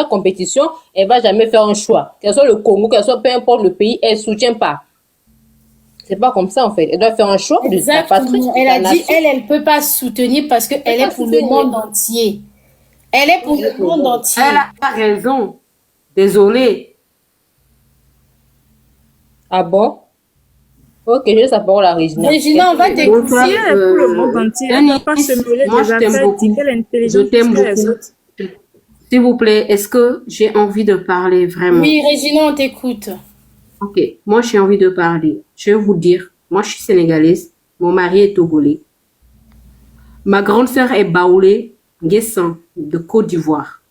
compétition, elle ne va jamais faire un choix. Qu'elle soit le Congo, qu'elle soit peu importe le pays, elle ne soutient pas. C'est pas comme ça, en fait. Elle doit faire un choix de sa patrie. Elle a dit, elle ne peut pas soutenir parce qu'elle est pour le monde entier. Elle est pour le monde entier. Elle a raison. Désolée. Ah bon? Ok, je laisse la parole à Régina. Régina, on va t'écouter. Si elle est pour le monde entier, elle ne doit pas se mêler moi, des je t'aime affaires. beaucoup. Quelle intelligence Je t'aime que les beaucoup. autres. S'il vous plaît, est-ce que j'ai envie de parler vraiment? Oui, Régina, on t'écoute. Ok, moi j'ai envie de parler. Je vais vous dire, moi je suis sénégalaise, mon mari est togolais. Ma grande sœur est baoulée, Guessan, de Côte d'Ivoire.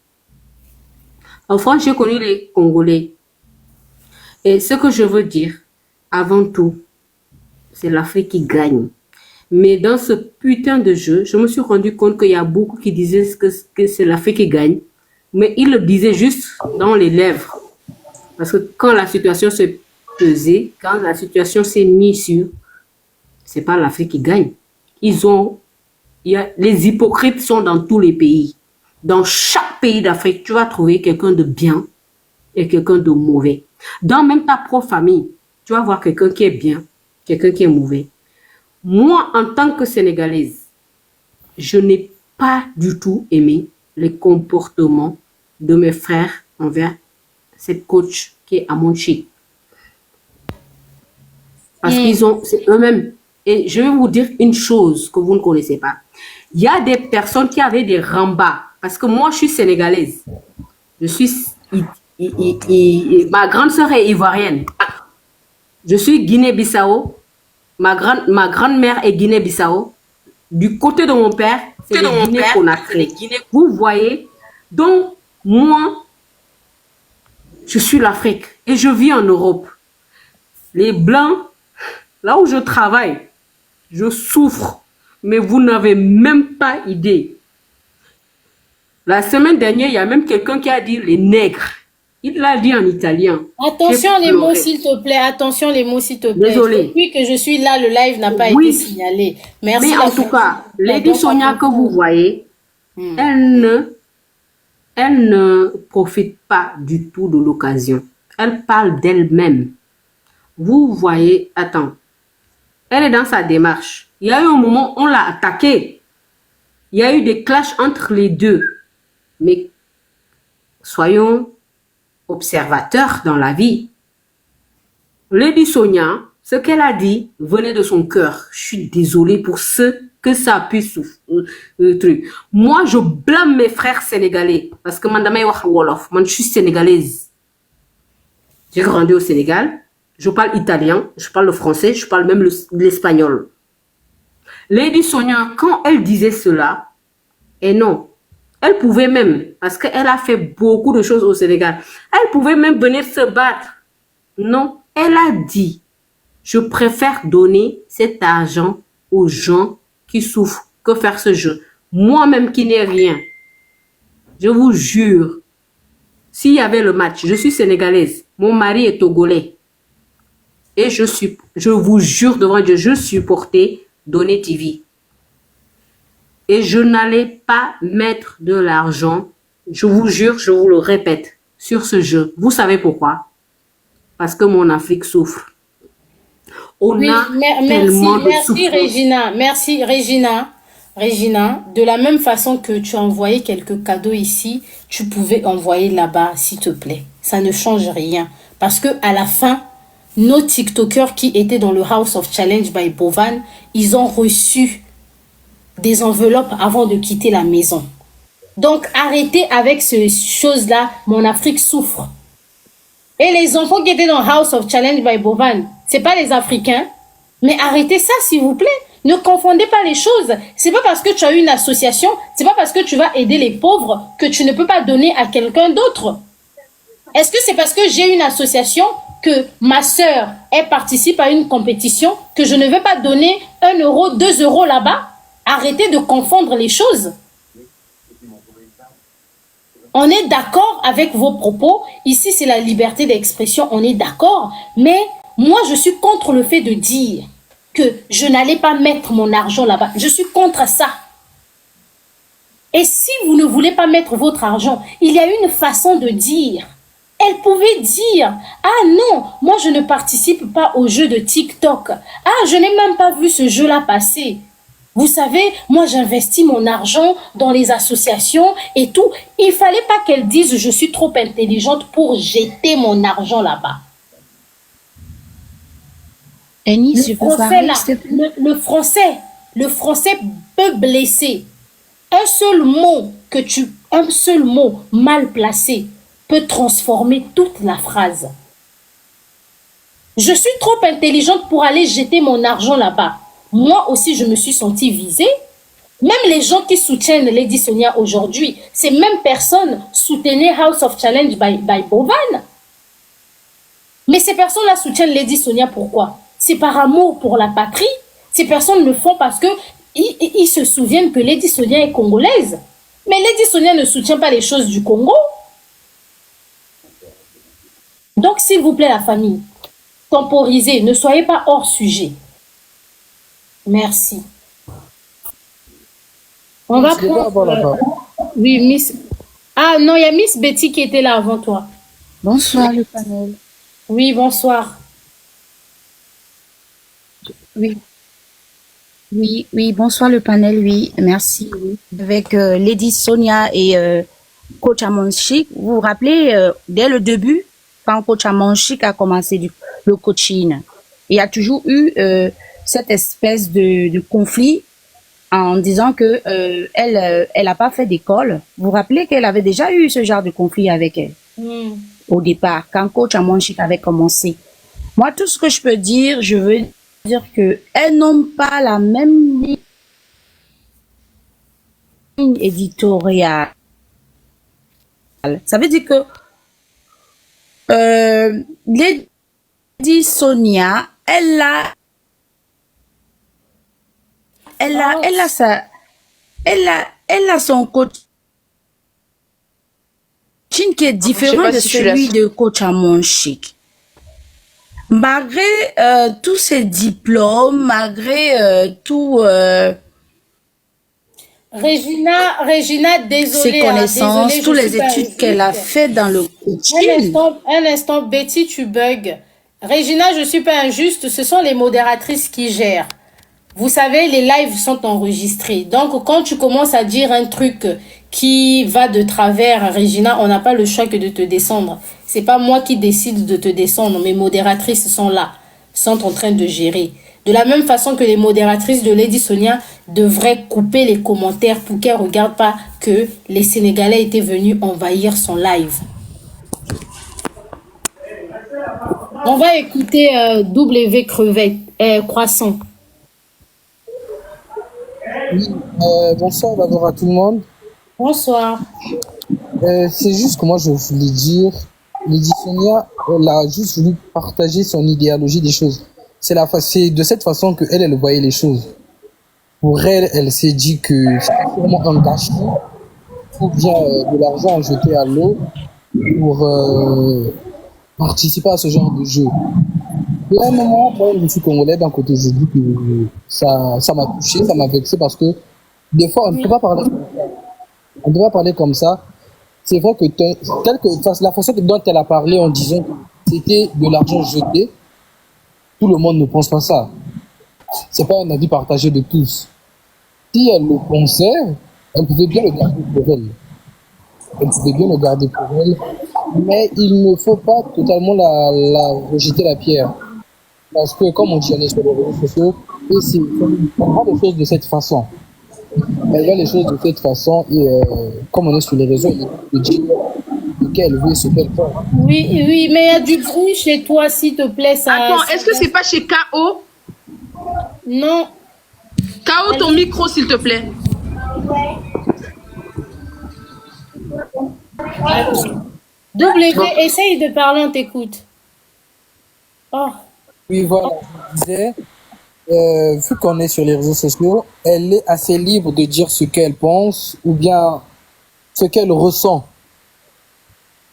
En France, j'ai connu les Congolais. Et ce que je veux dire, avant tout, c'est l'Afrique qui gagne. Mais dans ce putain de jeu, je me suis rendu compte qu'il y a beaucoup qui disaient que c'est l'Afrique qui gagne. Mais ils le disaient juste dans les lèvres. Parce que quand la situation s'est pesée, quand la situation s'est mise sur, c'est pas l'Afrique qui gagne. Les hypocrites sont dans tous les pays. Dans chaque pays d'Afrique, tu vas trouver quelqu'un de bien et quelqu'un de mauvais. Dans même ta propre famille, tu vas voir quelqu'un qui est bien, quelqu'un qui est mauvais. Moi, en tant que Sénégalaise, je n'ai pas du tout aimé les comportements de mes frères envers cette coach qui est Amonchi. Parce c'est eux-mêmes. Et je vais vous dire une chose que vous ne connaissez pas. Il y a des personnes qui avaient des rambas. Parce que moi, je suis sénégalaise. Je suis... ma grande sœur est ivoirienne. Je suis Guinée-Bissau. Ma grand-mère est Guinée-Bissau. Du côté de mon père, c'est le Guinée-Conakry. Vous voyez? Donc, moi, je suis l'Afrique et je vis en Europe. Les Blancs, là où je travaille, je souffre. Mais vous n'avez même pas idée. La semaine dernière, il y a même quelqu'un qui a dit les nègres. Il l'a dit en italien. Attention les mots, s'il te plaît. Attention les mots, s'il te plaît. Désolée. Depuis que je suis là, le live n'a pas été signalé. Merci. Mais en tout cas, Lady Sonia que vous voyez, elle ne profite pas du tout de l'occasion. Elle parle d'elle-même. Vous voyez, attends. Elle est dans sa démarche. Il y a eu un moment, on l'a attaquée. Il y a eu des clashs entre les deux. Mais soyons observateurs dans la vie. Lady Sonia, ce qu'elle a dit venait de son cœur. Je suis désolée pour ce que ça a pu truc. Moi, je blâme mes frères sénégalais parce que je suis sénégalaise. J'ai grandi au Sénégal. Je parle italien, je parle le français, je parle même l'espagnol. Lady Sonia, quand elle disait cela, et non, elle pouvait même, parce qu'elle a fait beaucoup de choses au Sénégal, elle pouvait même venir se battre. Non, elle a dit, je préfère donner cet argent aux gens qui souffrent que faire ce jeu. Moi-même qui n'ai rien, je vous jure, s'il y avait le match, je suis sénégalaise, mon mari est togolais. Et je vous jure devant Dieu, je supportais Donner TV. Et je n'allais pas mettre de l'argent, je vous jure, je vous le répète, sur ce jeu. Vous savez pourquoi? Parce que mon Afrique souffre. On a tellement de souffrance. Merci Régina. Régina, de la même façon que tu as envoyé quelques cadeaux ici, tu pouvais envoyer là-bas, s'il te plaît. Ça ne change rien. Parce que à la fin, nos TikTokers qui étaient dans le House of Challenge by Bovan, ils ont reçu des enveloppes avant de quitter la maison. Donc, arrêtez avec ces choses-là. Mon Afrique souffre. Et les enfants qui étaient dans House of Challenge by Bovan, c'est pas les Africains. Mais arrêtez ça, s'il vous plaît. Ne confondez pas les choses. C'est pas parce que tu as une association, c'est pas parce que tu vas aider les pauvres que tu ne peux pas donner à quelqu'un d'autre. Est-ce que c'est parce que j'ai une association que ma sœur, elle participe à une compétition que je ne vais pas donner 1 euro, 2 euros là-bas? Arrêtez de confondre les choses. On est d'accord avec vos propos. Ici, c'est la liberté d'expression. On est d'accord. Mais moi, je suis contre le fait de dire que je n'allais pas mettre mon argent là-bas. Je suis contre ça. Et si vous ne voulez pas mettre votre argent, il y a une façon de dire. Elle pouvait dire, ah non, moi je ne participe pas au jeu de TikTok. Ah, je n'ai même pas vu ce jeu-là passer. Vous savez, moi j'investis mon argent dans les associations et tout. Il fallait pas qu'elle dise, je suis trop intelligente pour jeter mon argent là-bas. Le français peut blesser. Un seul mot mal placé peut transformer toute la phrase. Je suis trop intelligente pour aller jeter mon argent là-bas. Moi aussi, je me suis sentie visée. Même les gens qui soutiennent Lady Sonia aujourd'hui, ces mêmes personnes soutenaient House of Challenge by Bovan. Mais ces personnes-là soutiennent Lady Sonia pourquoi? C'est par amour pour la patrie. Ces personnes le font parce que ils se souviennent que Lady Sonia est congolaise. Mais Lady Sonia ne soutient pas les choses du Congo. Donc, s'il vous plaît, la famille, temporisez, ne soyez pas hors sujet. Merci. On va prendre... Oui, Miss... Ah non, il y a Miss Betty qui était là avant toi. Bonsoir, le panel. Oui, bonsoir. Oui, bonsoir le panel, oui, merci. Avec Lady Sonia et Coach Amonchik, vous vous rappelez, dès le début, quand Coach Amonchik a commencé le coaching, il y a toujours eu cette espèce de conflit en disant que elle n'a pas fait d'école. Vous vous rappelez qu'elle avait déjà eu ce genre de conflit avec elle au départ, quand Coach Amonchik avait commencé. Moi, tout ce que je peux dire, je veux dire que elles n'ont pas la même ligne éditoriale. Ça veut dire que Lady Sonia, elle a son coaching qui est différent de celui de Coach Amonchik. Malgré tous ses diplômes, malgré tout... Regina, désolée. Ses connaissances, toutes les études qu'elle a fait dans le coaching. Un instant, Betty, tu bugs. Regina, je suis pas injuste, ce sont les modératrices qui gèrent. Vous savez, les lives sont enregistrés. Donc, quand tu commences à dire un truc qui va de travers, Regina, on n'a pas le choix que de te descendre. C'est pas moi qui décide de te descendre. Mes modératrices sont là, sont en train de gérer. De la même façon que les modératrices de Lady Sonia devraient couper les commentaires pour qu'elles ne regardent pas que les Sénégalais étaient venus envahir son live. On va écouter W Crevette, Croissant. Oui, bonsoir d'abord à tout le monde. Bonsoir. C'est juste que moi je voulais dire, Lady Sonia, elle a juste voulu partager son idéologie des choses. C'est de cette façon qu'elle, elle voyait les choses. Pour elle, elle s'est dit que c'est vraiment un gâchis ou bien de l'argent jeté à l'eau pour participer à ce genre de jeu. Et à un moment, moi, je suis congolais, d'un côté, je dis que ça m'a touché, ça m'a vexé parce que des fois, on ne peut pas parler comme ça. On ne peut pas parler comme ça. C'est vrai que la façon dont elle a parlé en disant que c'était de l'argent jeté, tout le monde ne pense pas ça. C'est pas un avis partagé de tous. si elle le pensait, elle pouvait bien le garder pour elle. Elle pouvait bien le garder pour elle. Mais il ne faut pas totalement la rejeter la pierre. Parce que, comme on dit, on est sur les réseaux sociaux, et on voit les choses de cette façon. Elle voit les choses de cette façon, et comme on est sur les réseaux, il peut dire ce qu'elle veut, ce qu'elle pense. Oui, oui, mais il y a du bruit chez toi, s'il te plaît. Ça, Attends, est-ce que c'est pas chez KO? Non. KO, ton micro, s'il te plaît. W, essaye de parler, on t'écoute. Oh. Oui, voilà, je disais, vu qu'on est sur les réseaux sociaux, elle est assez libre de dire ce qu'elle pense ou bien ce qu'elle ressent.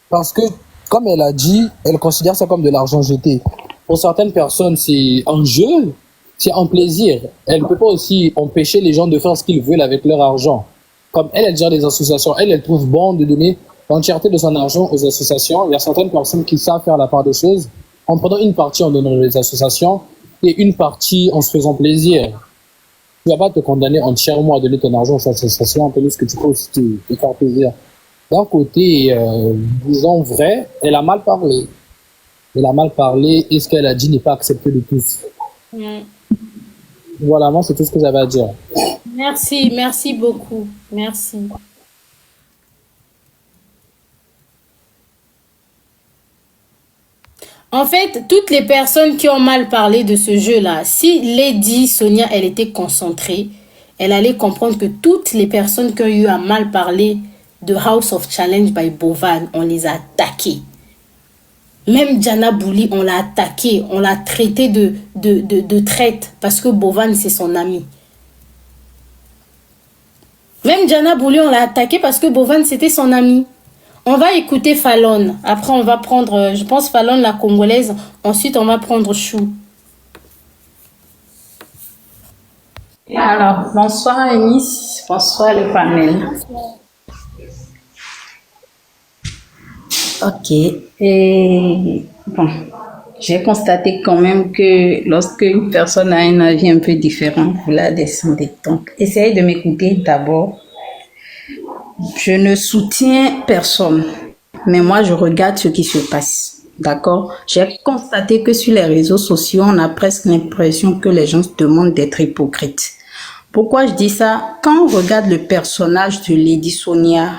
Parce que, comme elle a dit, elle considère ça comme de l'argent jeté. Pour certaines personnes, c'est un jeu, c'est un plaisir. Elle ne peut pas aussi empêcher les gens de faire ce qu'ils veulent avec leur argent. Comme elle gère des associations, elle trouve bon de donner l'entièreté de son argent aux associations. Il y a certaines personnes qui savent faire la part des choses. En prenant une partie en donnant les associations et une partie en se faisant plaisir. Tu ne vas pas te condamner entièrement à donner ton argent aux associations, tandis que tu peux aussi te faire plaisir. D'un côté, disons vrai, elle a mal parlé. Elle a mal parlé et ce qu'elle a dit n'est pas accepté de tous. Voilà, moi c'est tout ce que j'avais à dire. Merci, merci beaucoup. Merci. En fait, toutes les personnes qui ont mal parlé de ce jeu-là, si Lady Sonia, elle était concentrée, elle allait comprendre que toutes les personnes qui ont eu à mal parler de House of Challenge by Bovan, on les a attaquées. Même Diana Bouli, on l'a attaquée, on l'a traité de traite parce que Bovan, c'est son ami. Même Diana Bouli, on l'a attaquée parce que Bovan, c'était son ami. On va écouter Fallon. Après, on va prendre, je pense, Fallon, la Congolaise. Ensuite, on va prendre Chou. Alors, bonsoir Anis, bonsoir le panel. Ok, et bon, j'ai constaté quand même que lorsque une personne a un avis un peu différent, vous la descendez. Donc, essayez de m'écouter d'abord. Je ne soutiens personne, mais moi je regarde ce qui se passe, d'accord? J'ai constaté que sur les réseaux sociaux, on a presque l'impression que les gens se demandent d'être hypocrites. Pourquoi je dis ça? Quand on regarde le personnage de Lady Sonia,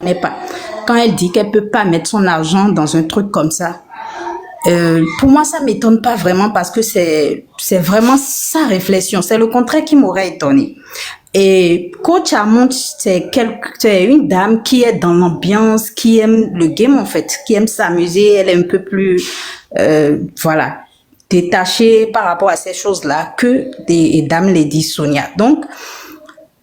mais pas. Quand elle dit qu'elle peut pas mettre son argent dans un truc comme ça, pour moi, ça m'étonne pas vraiment parce que c'est vraiment sa réflexion. C'est le contraire qui m'aurait étonné. Et Coach Amont, c'est une dame qui est dans l'ambiance, qui aime le game en fait, qui aime s'amuser. Elle est un peu plus, voilà, détachée par rapport à ces choses-là que des dames Lady Sonia. Donc,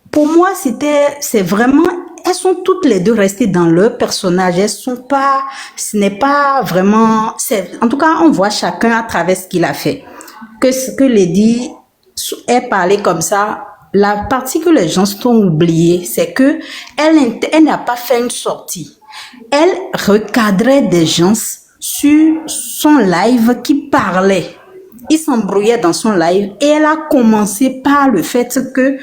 pour moi, c'est vraiment, elles sont toutes les deux restées dans leur personnage. Elles sont pas, ce n'est pas vraiment, en tout cas, on voit chacun à travers ce qu'il a fait. Que ce que Lady ait parlé comme ça, la partie que les gens ont oubliée, c'est que elle n'a pas fait une sortie. Elle recadrait des gens sur son live qui parlaient. Ils s'embrouillaient dans son live et elle a commencé par le fait que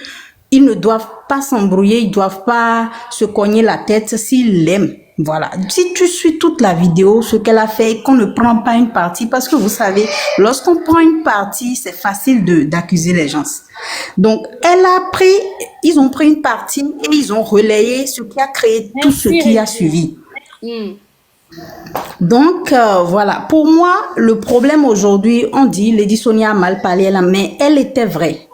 ils ne doivent pas s'embrouiller, ils ne doivent pas se cogner la tête s'ils l'aiment. Voilà. Si tu suis toute la vidéo, ce qu'elle a fait, qu'on ne prend pas une partie, parce que vous savez, lorsqu'on prend une partie, c'est facile d'accuser les gens. Donc, ils ont pris une partie et ils ont relayé ce qui a créé tout ce qui a suivi. Donc, voilà. Pour moi, le problème aujourd'hui, on dit, Lady Sonia a mal parlé, mais elle était vraie.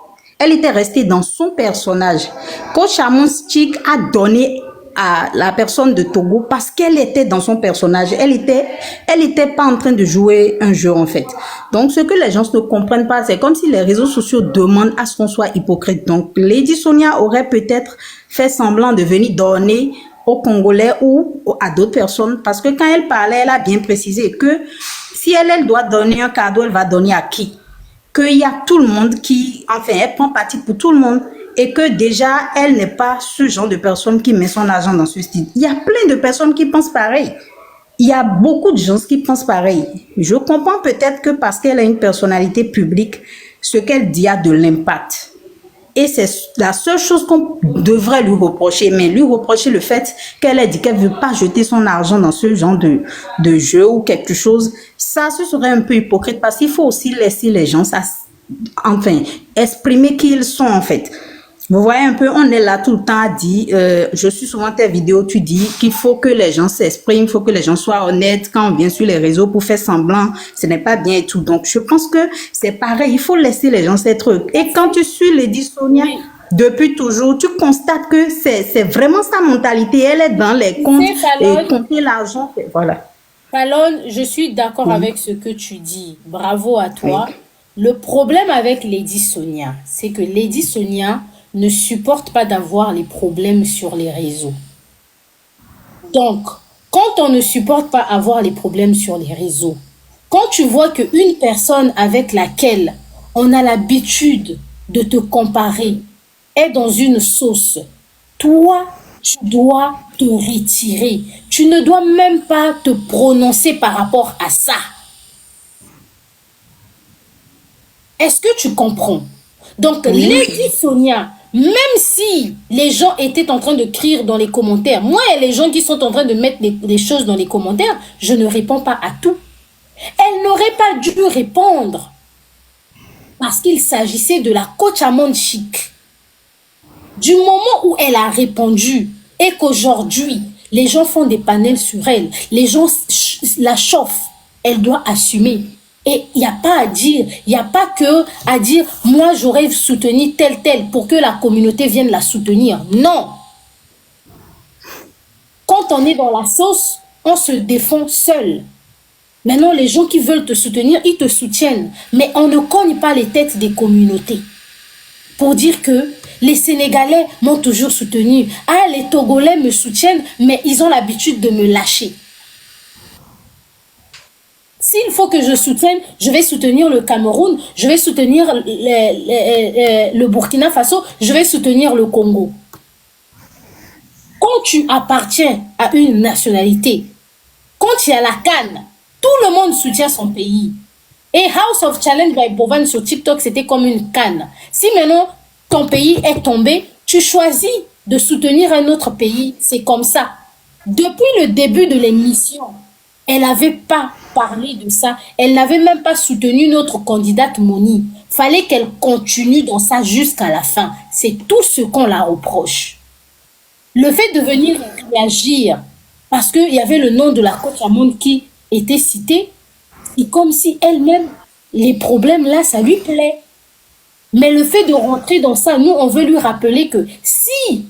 Elle était restée dans son personnage. Coach Amonstick a donné à la personne de Togo parce qu'elle était dans son personnage. Elle était pas en train de jouer un jeu en fait. Donc ce que les gens ne comprennent pas, c'est comme si les réseaux sociaux demandent à ce qu'on soit hypocrite. Donc Lady Sonia aurait peut-être fait semblant de venir donner aux Congolais ou à d'autres personnes parce que quand elle parlait, elle a bien précisé que si elle doit donner un cadeau, elle va donner à qui? Qu'il y a tout le monde elle prend parti pour tout le monde et que déjà, elle n'est pas ce genre de personne qui met son argent dans ce style. Il y a plein de personnes qui pensent pareil. Il y a beaucoup de gens qui pensent pareil. Je comprends peut-être que parce qu'elle a une personnalité publique, ce qu'elle dit a de l'impact. Et c'est la seule chose qu'on devrait lui reprocher, mais lui reprocher le fait qu'elle ait dit qu'elle ne veut pas jeter son argent dans ce genre de jeu ou quelque chose, ça, ce serait un peu hypocrite parce qu'il faut aussi laisser les gens, enfin, exprimer qui ils sont en fait. Vous voyez un peu, on est là tout le temps à dire, je suis souvent tes vidéos, tu dis qu'il faut que les gens s'expriment, il faut que les gens soient honnêtes quand on vient sur les réseaux pour faire semblant, ce n'est pas bien et tout. Donc, je pense que c'est pareil, il faut laisser les gens être. Et quand tu suis Lady Sonia, depuis toujours, tu constates que c'est vraiment sa mentalité. Elle est dans les comptes et compter l'argent, voilà. Fallon, je suis d'accord avec ce que tu dis. Bravo à toi. Oui. Le problème avec Lady Sonia, c'est que Lady Sonia ne supporte pas d'avoir les problèmes sur les réseaux. Donc, quand on ne supporte pas avoir les problèmes sur les réseaux, quand tu vois qu'une personne avec laquelle on a l'habitude de te comparer est dans une sauce, toi, tu dois te retirer. Tu ne dois même pas te prononcer par rapport à ça. Est-ce que tu comprends? Donc, Oui. Lady Sonia, même si les gens étaient en train de crier dans les commentaires, moi et les gens qui sont en train de mettre des choses dans les commentaires, je ne réponds pas à tout. Elle n'aurait pas dû répondre parce qu'il s'agissait de la coach Amon Chic. Du moment où elle a répondu et qu'aujourd'hui, les gens font des panels sur elle, les gens la chauffent, elle doit assumer. Et il n'y a pas à dire, il n'y a pas que à dire, moi j'aurais soutenu tel pour que la communauté vienne la soutenir. Non. Quand on est dans la sauce, on se défend seul. Maintenant, les gens qui veulent te soutenir, ils te soutiennent. Mais on ne cogne pas les têtes des communautés. Pour dire que les Sénégalais m'ont toujours soutenu. Ah, les Togolais me soutiennent, mais ils ont l'habitude de me lâcher. S'il faut que je soutienne, je vais soutenir le Cameroun, je vais soutenir le Burkina Faso, je vais soutenir le Congo. Quand tu appartiens à une nationalité, quand il y a la CAN, tout le monde soutient son pays. Et House of Challenge by Bovan sur TikTok, c'était comme une CAN. Si maintenant ton pays est tombé, tu choisis de soutenir un autre pays. C'est comme ça. Depuis le début de l'émission, elle n'avait pas parlé de ça. Elle n'avait même pas soutenu notre candidate Moni. Fallait qu'elle continue dans ça jusqu'à la fin. C'est tout ce qu'on la reproche. Le fait de venir réagir, parce qu'il y avait le nom de la coach Amon qui était cité, c'est comme si elle-même, les problèmes là, ça lui plaît. Mais le fait de rentrer dans ça, nous, on veut lui rappeler que si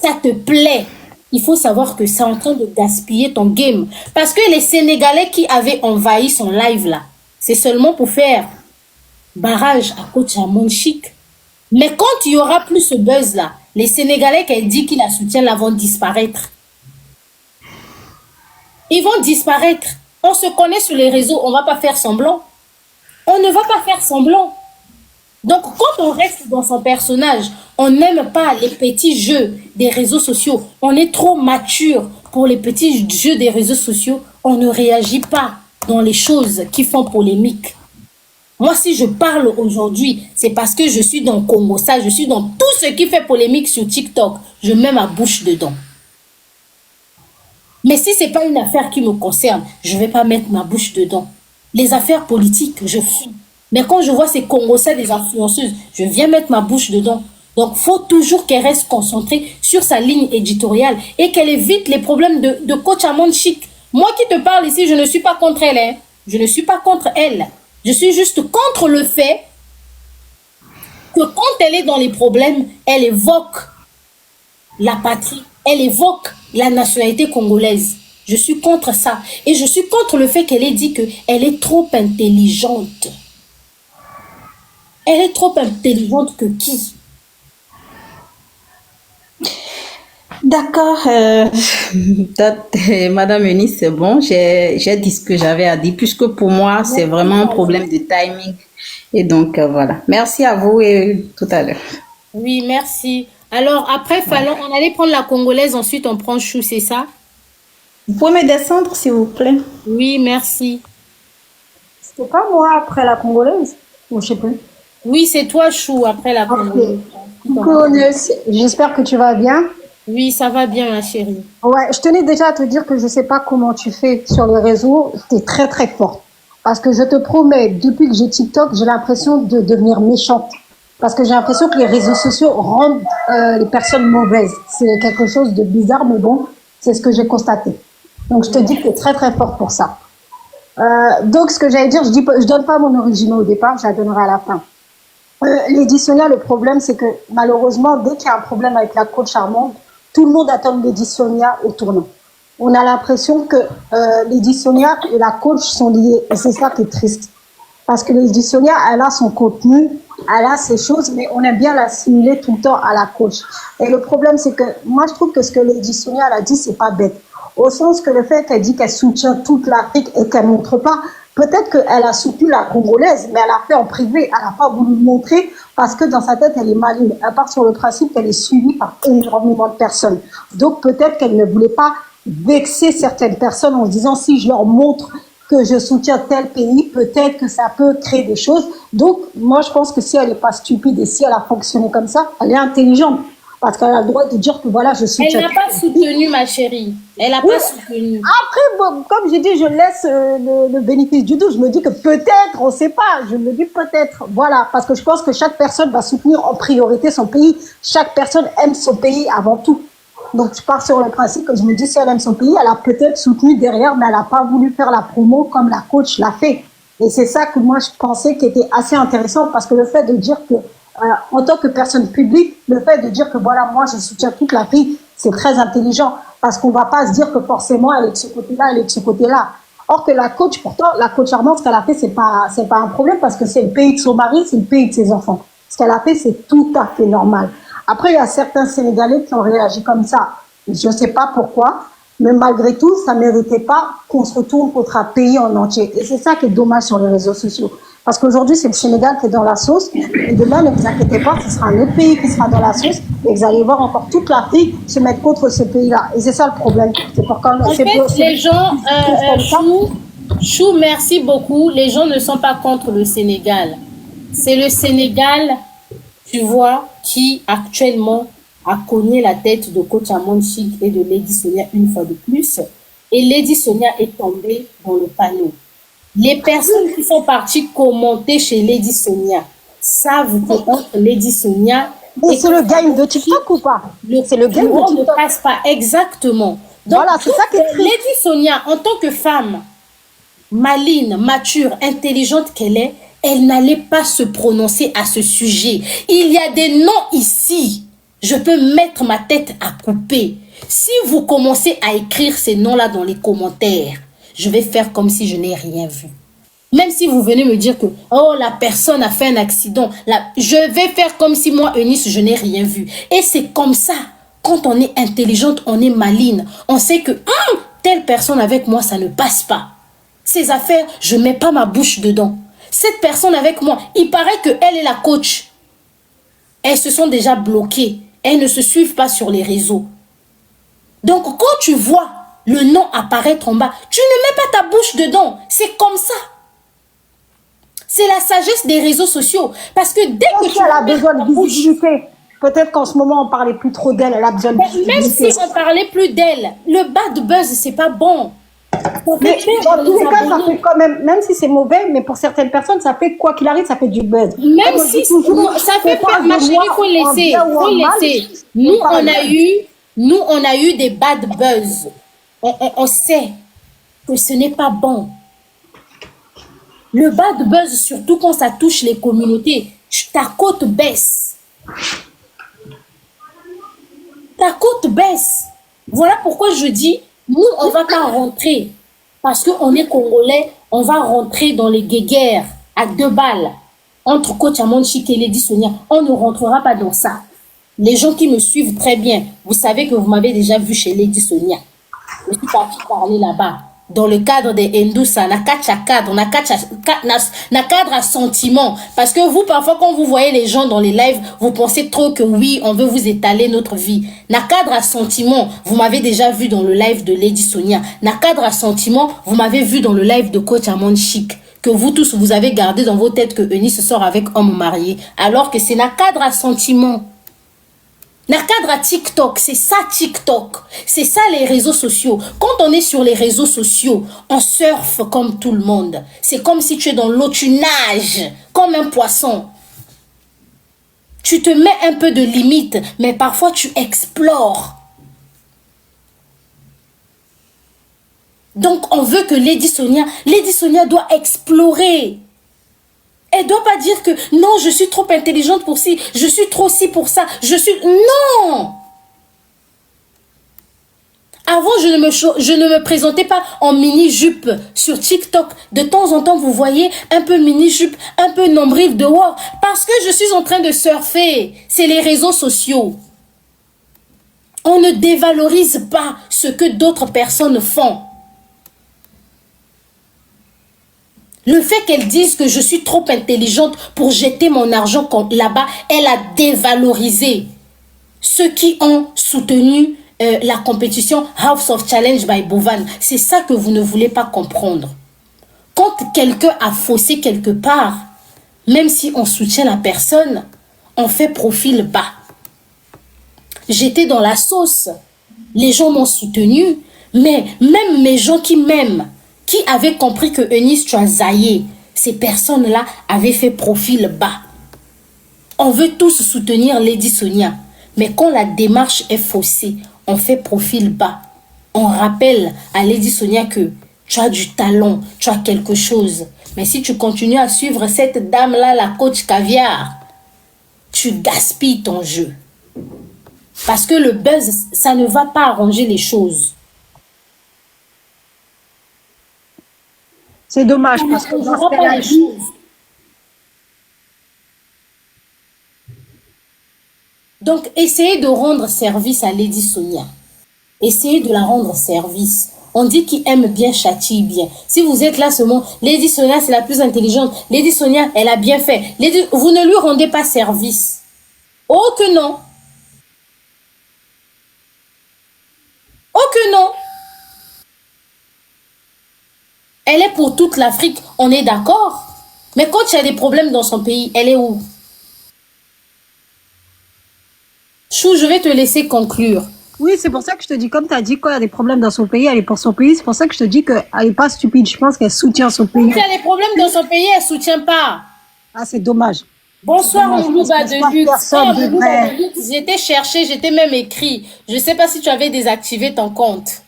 ça te plaît, il faut savoir que c'est en train de gaspiller ton game. Parce que les Sénégalais qui avaient envahi son live là, c'est seulement pour faire barrage à coach Amon Chic. Mais quand il y aura plus ce buzz là, les Sénégalais qu'elle dit qu'ils la soutiennent là vont disparaître. Ils vont disparaître. On se connaît sur les réseaux, on ne va pas faire semblant. On ne va pas faire semblant. Donc, quand on reste dans son personnage, on n'aime pas les petits jeux des réseaux sociaux. On est trop mature pour les petits jeux des réseaux sociaux. On ne réagit pas dans les choses qui font polémique. Moi, si je parle aujourd'hui, c'est parce que je suis dans Congo, ça, je suis dans tout ce qui fait polémique sur TikTok. Je mets ma bouche dedans. Mais si ce n'est pas une affaire qui me concerne, je ne vais pas mettre ma bouche dedans. Les affaires politiques, je fuis. Mais quand je vois ces Congolais, des influenceuses, je viens mettre ma bouche dedans. Donc, il faut toujours qu'elle reste concentrée sur sa ligne éditoriale et qu'elle évite les problèmes de coach Amon Chic. Moi qui te parle ici, je ne suis pas contre elle. Hein. Je ne suis pas contre elle. Je suis juste contre le fait que quand elle est dans les problèmes, elle évoque la patrie, elle évoque la nationalité congolaise. Je suis contre ça. Et je suis contre le fait qu'elle ait dit qu'elle est trop intelligente. Elle est trop intelligente que qui? D'accord. Madame Eunice, c'est bon. J'ai dit ce que j'avais à dire, puisque pour moi, c'est vraiment un problème de timing. Et donc, voilà. Merci à vous et tout à l'heure. Oui, merci. Alors, après, Fallon, on allait prendre la congolaise, ensuite on prend Chou, c'est ça? Vous pouvez me descendre, s'il vous plaît? Oui, merci. C'était pas moi après la Congolaise? Ou je sais plus. Oui, c'est toi, Chou, après la Congolaise. Coucou, Onus. J'espère que tu vas bien. Oui, ça va bien, ma chérie. Ouais, je tenais déjà à te dire que je sais pas comment tu fais sur les réseaux. Tu es très très forte. Parce que je te promets, depuis que j'ai TikTok, j'ai l'impression de devenir méchante. Parce que j'ai l'impression que les réseaux sociaux rendent les personnes mauvaises. C'est quelque chose de bizarre, mais bon, c'est ce que j'ai constaté. Donc je te dis que tu es très très forte pour ça. Donc ce que j'allais dire, je donne pas mon origine au départ, je la donnerai à la fin. Lady Sonia, le problème, c'est que malheureusement, dès qu'il y a un problème avec la coach Armande, tout le monde attend Lady Sonia au tournant. On a l'impression que Lady Sonia et la coach sont liés. Et c'est ça qui est triste. Parce que Lady Sonia, elle a son contenu, elle a ses choses, mais on aime bien l'assimiler tout le temps à la coach. Et le problème, c'est que moi, je trouve que ce que Lady Sonia elle a dit, c'est pas bête. Au sens que le fait qu'elle dit qu'elle soutient toute l'Afrique et qu'elle montre pas, peut-être qu'elle a soutenu la Congolaise, mais elle a fait en privé, elle n'a pas voulu le montrer parce que dans sa tête, elle est maligne. Elle part sur le principe qu'elle est suivie par énormément de personnes. Donc peut-être qu'elle ne voulait pas vexer certaines personnes en se disant si je leur montre que je soutiens tel pays, peut-être que ça peut créer des choses. Donc moi, je pense que si elle n'est pas stupide et si elle a fonctionné comme ça, elle est intelligente. Parce qu'elle a le droit de dire que voilà, je soutiens. Elle n'a pas soutenu, ma chérie. Elle n'a pas soutenu. Après, bon, comme j'ai dit, je laisse le bénéfice du doute. Je me dis que peut-être, on ne sait pas. Je me dis peut-être. Voilà. Parce que je pense que chaque personne va soutenir en priorité son pays. Chaque personne aime son pays avant tout. Donc, je pars sur le principe que je me dis, si elle aime son pays, elle a peut-être soutenu derrière, mais elle n'a pas voulu faire la promo comme la coach l'a fait. Et c'est ça que moi, je pensais qui était assez intéressant parce que le fait de dire que en tant que personne publique, le fait de dire que voilà, moi je soutiens toute l'Afrique, c'est très intelligent parce qu'on va pas se dire que forcément elle est de ce côté-là, elle est de ce côté-là. Or que la coach, pourtant, la coach Armande, ce qu'elle a fait, c'est pas un problème parce que c'est le pays de son mari, c'est le pays de ses enfants. Ce qu'elle a fait, c'est tout à fait normal. Après, il y a certains Sénégalais qui ont réagi comme ça. Je ne sais pas pourquoi, mais malgré tout, ça méritait pas qu'on se retourne contre un pays en entier. Et c'est ça qui est dommage sur les réseaux sociaux. Parce qu'aujourd'hui, c'est le Sénégal qui est dans la sauce. Et demain, ne vous inquiétez pas, ce sera un autre pays qui sera dans la sauce. Et vous allez voir encore toute l'Afrique se mettre contre ce pays-là. Et c'est ça le problème. C'est pourquoi en fait, les gens, Chou, merci beaucoup. Les gens ne sont pas contre le Sénégal. C'est le Sénégal, tu vois, qui actuellement a cogné la tête de coach Armande Chic et de Lady Sonia une fois de plus. Et Lady Sonia est tombée dans le panneau. Les personnes qui sont parties commenter chez Lady Sonia savent que entre Lady Sonia et c'est le game de TikTok ou pas? C'est le game de TikTok. Ne passe pas exactement. Donc, voilà, c'est ça qui est triste. Lady Sonia, en tant que femme maligne, mature, intelligente qu'elle est, elle n'allait pas se prononcer à ce sujet. Il y a des noms ici. Je peux mettre ma tête à couper. Si vous commencez à écrire ces noms-là dans les commentaires, je vais faire comme si je n'ai rien vu. Même si vous venez me dire que oh, la personne a fait un accident, je vais faire comme si moi, Eunice, je n'ai rien vu. Et c'est comme ça. Quand on est intelligente, on est maligne. On sait que telle personne avec moi, ça ne passe pas. Ces affaires, je ne mets pas ma bouche dedans. Cette personne avec moi, il paraît qu'elle est la coach. Elles se sont déjà bloquées. Elles ne se suivent pas sur les réseaux. Donc, quand tu vois le nom apparaître en bas, tu ne mets pas ta bouche dedans. C'est comme ça. C'est la sagesse des réseaux sociaux. Parce que dès que tu as besoin de visibilité, peut-être qu'en ce moment on parlait plus trop d'elle, elle a besoin de visibilité. Même si on parlait plus d'elle, le bad buzz, c'est pas bon. Mais dans tous les cas, ça fait quand même si c'est mauvais, mais pour certaines personnes, ça fait quoi qu'il arrive, ça fait du buzz. Même si ça fait pas, ma chérie, il faut laisser. Nous, on a eu des bad buzz. On sait que ce n'est pas bon. Le bad buzz, surtout quand ça touche les communautés, ta cote baisse. Ta cote baisse. Voilà pourquoi je dis, nous, on ne va pas rentrer. Parce qu'on est Congolais, on va rentrer dans les guéguerres à 2 balles entre coach Armande Chic et Lady Sonia. On ne rentrera pas dans ça. Les gens qui me suivent très bien, vous savez que vous m'avez déjà vu chez Lady Sonia. Je suis partie parler là-bas. dans le cadre des Endousa, na cadre, na cadre à sentiment. Parce que vous, parfois, quand vous voyez les gens dans les lives, vous pensez trop que oui, on veut vous étaler notre vie. Na cadre à sentiment, vous m'avez déjà vu dans le live de Lady Sonia. Na cadre à sentiment, vous m'avez vu dans le live de Coach Amon Chic. Que vous tous, vous avez gardé dans vos têtes que Eunice sort avec homme marié. Alors que c'est na cadre à sentiment. Na cadre à TikTok, c'est ça TikTok. C'est ça les réseaux sociaux. Quand on est sur les réseaux sociaux, on surfe comme tout le monde. C'est comme si tu es dans l'eau, tu nages comme un poisson. Tu te mets un peu de limite, mais parfois tu explores. Donc on veut que Lady Sonia doit explorer. Elle doit pas dire que non, je suis trop intelligente pour ci, je suis trop ci pour ça, non. Avant, je ne me présentais pas en mini-jupe sur TikTok. De temps en temps, vous voyez un peu mini-jupe, un peu nombril dehors. Parce que je suis en train de surfer. C'est les réseaux sociaux. On ne dévalorise pas ce que d'autres personnes font. Le fait qu'elle dise que je suis trop intelligente pour jeter mon argent là-bas, elle a dévalorisé ceux qui ont soutenu la compétition House of Challenge by Bovan. C'est ça que vous ne voulez pas comprendre. Quand quelqu'un a faussé quelque part, même si on soutient la personne, on fait profil bas. J'étais dans la sauce. Les gens m'ont soutenu, mais même mes gens qui m'aiment, qui avaient compris que Eunice, tu as zaillé, ces personnes-là avaient fait profil bas. On veut tous soutenir Lady Sonia, mais quand la démarche est faussée, on fait profil bas. On rappelle à Lady Sonia que tu as du talent, tu as quelque chose. Mais si tu continues à suivre cette dame-là, la coach caviar, tu gaspilles ton jeu. Parce que le buzz, ça ne va pas arranger les choses. C'est dommage parce que dans ce qu'elle a dit, donc, essayez de rendre service à Lady Sonia. Essayez de la rendre service. On dit qui aime bien châtie bien. Si vous êtes là seulement, Lady Sonia c'est la plus intelligente. Lady Sonia, elle a bien fait. Vous ne lui rendez pas service. Oh que non. Oh que non. Elle est pour toute l'Afrique, on est d'accord. Mais quand il y a des problèmes dans son pays, elle est où? Chou, je vais te laisser conclure. oui, c'est pour ça que je te dis, comme tu as dit, quand il y a des problèmes dans son pays, elle est pour son pays. C'est pour ça que je te dis qu'elle n'est pas stupide. Je pense qu'elle soutient son pays. Quand il y a des problèmes dans son pays, elle ne soutient pas. Ah, c'est dommage. Bonsoir, Moulouba de devrait... Luxe. J'étais cherché, j'étais même écrit. Je ne sais pas si tu avais désactivé ton compte.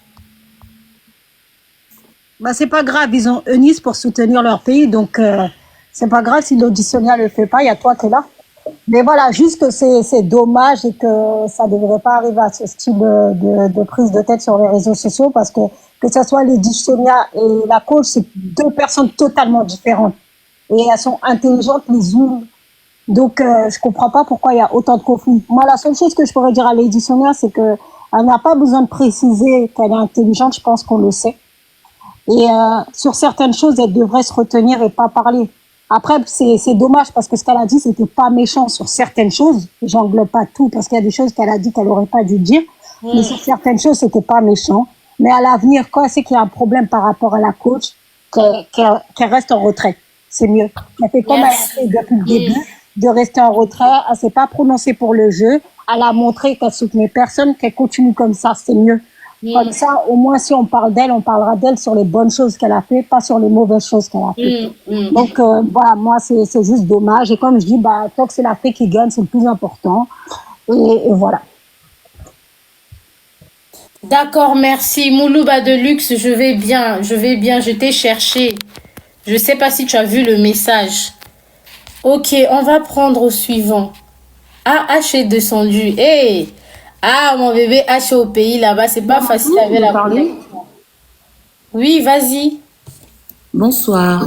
Bah, c'est pas grave, ils ont Eunice pour soutenir leur pays, donc c'est pas grave si l'auditionnaire ne le fait pas, il y a toi qui es là. Mais voilà, juste que c'est dommage et que ça devrait pas arriver à ce style de prise de tête sur les réseaux sociaux parce que ce soit l'auditionnaire et la coach, c'est deux personnes totalement différentes. Et elles sont intelligentes les unes. Donc, je comprends pas pourquoi il y a autant de conflits. Moi, la seule chose que je pourrais dire à l'auditionnaire, c'est que elle n'a pas besoin de préciser qu'elle est intelligente, je pense qu'on le sait. Et sur certaines choses, elle devrait se retenir et pas parler. Après, c'est dommage parce que ce qu'elle a dit, c'était pas méchant sur certaines choses. J'englobe pas tout parce qu'il y a des choses qu'elle a dit qu'elle aurait pas dû dire. Mais sur certaines choses, c'était pas méchant. Mais à l'avenir, quand elle sait qu'il y a un problème par rapport à la coach, qu'elle reste en retrait. C'est mieux. Elle fait comme elle a fait depuis le début, de rester en retrait. Elle s'est pas prononcée pour le jeu. Elle a montré qu'elle soutenait personne, qu'elle continue comme ça. C'est mieux. Comme ça, au moins, si on parle d'elle, on parlera d'elle sur les bonnes choses qu'elle a fait, pas sur les mauvaises choses qu'elle a fait. Donc, voilà, moi, c'est juste dommage. Et comme je dis, bah, tant que c'est l'Afrique qui gagne, c'est le plus important. Et voilà. D'accord, merci. Moulouba de Luxe, je vais bien, je t'ai cherché. Je sais pas si tu as vu le message. Ok, on va prendre au suivant. Ah, H est descendu. Hey! Ah, mon bébé H est au pays là-bas, c'est pas facile avec la connexion. Oui, vas-y. Bonsoir.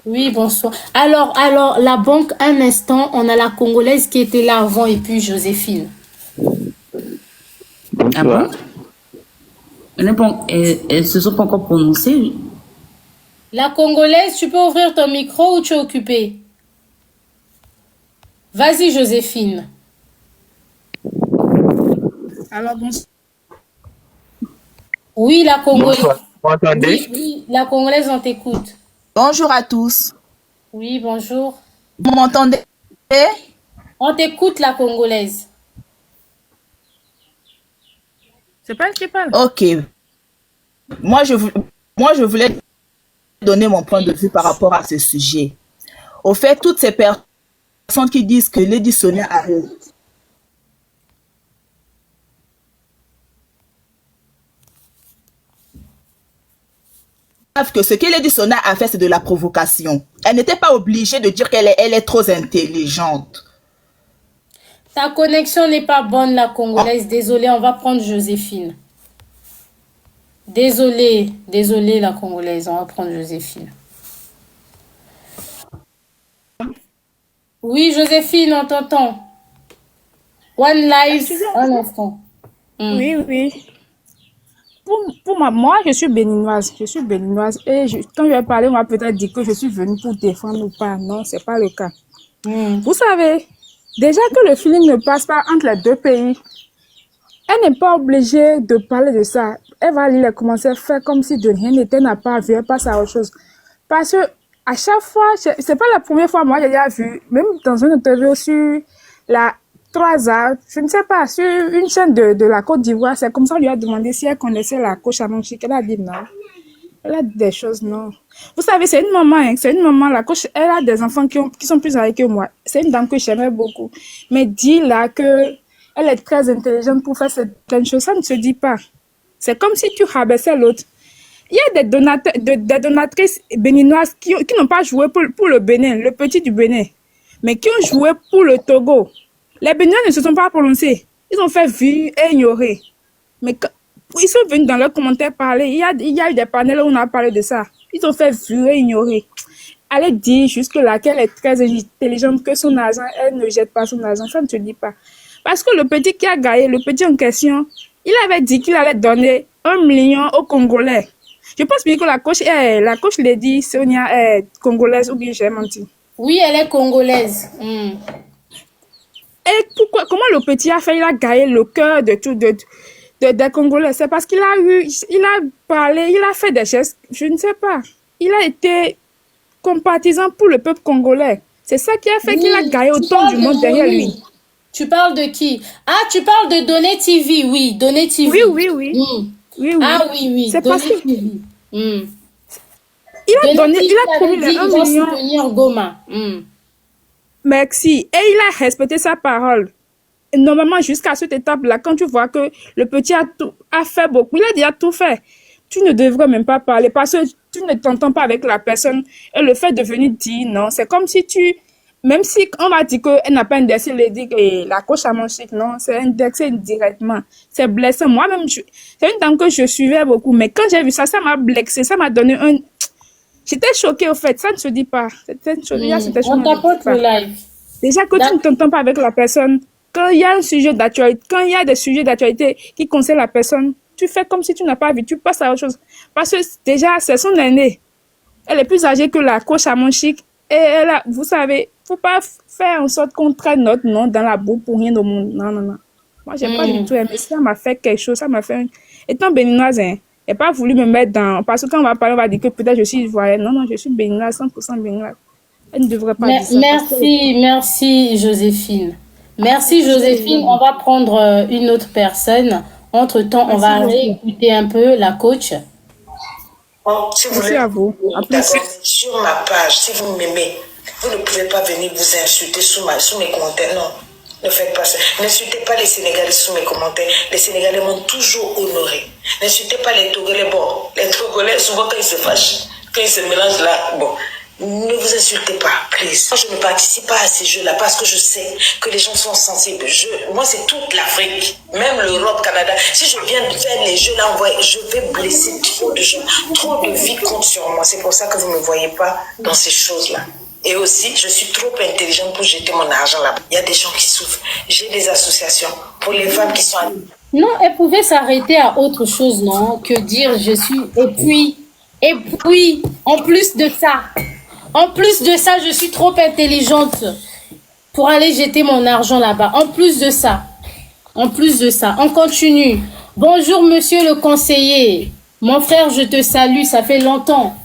Oui, bonsoir. Alors, la banque, un instant, on a la Congolaise qui était là avant et puis Joséphine. Ah bon? elles se sont pas encore prononcées. La Congolaise, tu peux ouvrir ton micro ou tu es occupée? Vas-y, Joséphine. Alors, bonsoir. Oui, la Congolaise. Bonsoir, vous m'entendez? Oui, oui, la Congolaise, on t'écoute. Bonjour à tous. Oui, bonjour. Vous m'entendez? On t'écoute, la Congolaise. C'est pas elle qui parle. Ok. Moi, je voulais donner mon point de vue par rapport à ce sujet. Au fait, toutes ces personnes qui disent que Lady Sonia a raison, savent que ce que Lady Sonia a fait, c'est de la provocation. Elle n'était pas obligée de dire qu'elle est trop intelligente. Ta connexion n'est pas bonne, la Congolaise. Désolée, on va prendre Joséphine. Désolée, la Congolaise. On va prendre Joséphine. Oui, Joséphine, on t'entend. One life, un instant. Oui. Pour moi, je suis béninoise. Et quand je vais parler, on va peut-être dire que je suis venue pour défendre ou pas. Non, c'est pas le cas. Vous savez, déjà que le feeling ne passe pas entre les deux pays, elle n'est pas obligée de parler de ça. Elle va aller commencer à faire comme si de rien n'était, n'a pas vu, elle passe à autre chose. Parce que à chaque fois, c'est pas la première fois, moi j'ai déjà vu, même dans une interview sur la 3A, je ne sais pas, sur une chaîne de la Côte d'Ivoire, c'est comme ça, on lui a demandé si elle connaissait la coach Amonchik. Elle a dit non. Elle a dit des choses, non. Vous savez, c'est une maman, la coach, elle a des enfants qui sont plus âgés que moi. C'est une dame que j'aimais beaucoup. Mais dis là que elle est très intelligente pour faire certaines choses, ça ne se dit pas. C'est comme si tu rabaissais l'autre. Il y a des donatrices béninoises qui n'ont pas joué pour le Bénin, le petit du Bénin, mais qui ont joué pour le Togo. Les Béninois ne se sont pas prononcés. Ils ont fait vu et ignorer. Mais ils sont venus dans leurs commentaires parler. Il y a eu des panels où on a parlé de ça. Ils ont fait vu et ignorer. Allez dire jusque-là qu'elle est très intelligente, que son argent, elle ne jette pas son argent. Ça ne se dit pas. Parce que le petit qui a gagné, le petit en question, il avait dit qu'il allait donner 1 million aux Congolais. Je pense bien que la coach Lady Sonia est congolaise ou bien j'ai menti. Oui, elle est congolaise. Et comment le petit a fait? Il a gagné le cœur de tout, des Congolais. C'est parce qu'il a parlé, il a fait des gestes, je ne sais pas. Il a été compatissant pour le peuple congolais. C'est ça qui a fait qu'il a gagné autant du monde derrière lui. Tu parles de qui? Ah, tu parles de Donné TV, oui, Donné TV. Oui. Ah oui. C'est parce que il a promis les 1 million. Soutenir Goma. Merci. Et il a respecté sa parole. Et normalement, jusqu'à cette étape-là, quand tu vois que le petit a fait beaucoup, il a déjà tout fait. Tu ne devrais même pas parler parce que tu ne t'entends pas avec la personne. Et le fait de venir dire non, c'est comme si même si on va dire qu'elle n'a pas indexé la coach Amonchik, non, c'est indexé directement. C'est blessant. Moi-même, c'est une dame que je suivais beaucoup, mais quand j'ai vu ça, ça m'a blessé, ça m'a donné un... J'étais choquée au fait, ça ne se dit pas. On t'apporte le live. Déjà que tu ne t'entends pas avec la personne, quand il y a un sujet d'actualité, quand il y a des sujets d'actualité qui concernent la personne, tu fais comme si tu n'as pas vu, tu passes à autre chose. Parce que déjà, c'est son aînée. Elle est plus âgée que la coach Amonchik. Et vous savez, faut pas faire en sorte qu'on traîne notre nom dans la boue pour rien au monde. Non. Moi, j'ai pas du tout aimé. Ça m'a fait quelque chose. Ça m'a fait... Étant béninoise, elle n'a pas voulu me mettre dans... Parce que quand on va parler, on va dire que peut-être je suis ivoirienne. Non, je suis béninoise, 100% béninoise. Elle ne devrait pas dire ça. Merci, Joséphine. Merci, Joséphine. On va prendre une autre personne. Entre-temps, on va réécouter un peu la coach. Si vous voulez, à vous. sur ma page, si vous m'aimez, vous ne pouvez pas venir vous insulter sous mes commentaires. Non, ne faites pas ça. N'insultez pas les Sénégalais sous mes commentaires. Les Sénégalais m'ont toujours honoré. N'insultez pas les Togolais. Bon, les Togolais, souvent quand ils se fâchent, quand ils se mélangent là, bon, ne vous insultez pas, please. Moi, je ne participe pas à ces jeux-là parce que je sais que les gens sont sensibles. Moi, c'est toute l'Afrique, même l'Europe, Canada. Si je viens de faire les jeux-là, je vais blesser trop de gens. Trop de vies comptent sur moi. C'est pour ça que vous ne me voyez pas dans ces choses-là. Et aussi, je suis trop intelligente pour jeter mon argent là-bas. Il y a des gens qui souffrent. J'ai des associations pour les femmes qui sont... Non, elle pouvait s'arrêter à autre chose, non, que dire je suis. Et puis, en plus de ça, je suis trop intelligente pour aller jeter mon argent là-bas. En plus de ça, on continue. Bonjour, monsieur le conseiller. Mon frère, je te salue, ça fait longtemps.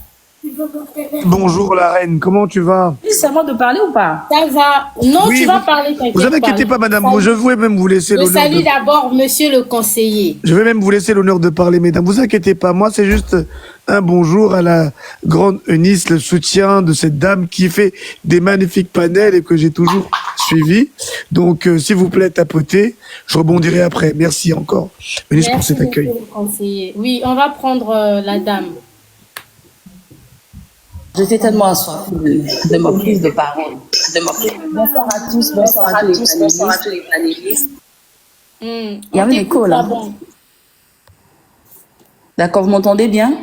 Bonjour la reine, comment tu vas? C'est à moi de parler ou pas? Ça va. Non, Oui, tu vas parler, t'inquiète vous inquiétez pas, madame, Salut. je vais même vous laisser Je l'honneur salue de... d'abord monsieur le conseiller. Je vais même vous laisser l'honneur de parler, mesdames. Vous inquiétez pas, moi c'est juste un bonjour à la grande Eunice, le soutien de cette dame qui fait des magnifiques panels et que j'ai toujours suivi. Donc, s'il vous plaît, tapotez. Je rebondirai après. Merci encore, Eunice, pour Merci, cet accueil. monsieur le conseiller. Oui, on va prendre la dame. J'étais tellement assoiffée de ma prise de parole. Bonsoir à tous, bonsoir à tous les panélistes. Il y a un écho là. D'accord, vous m'entendez bien?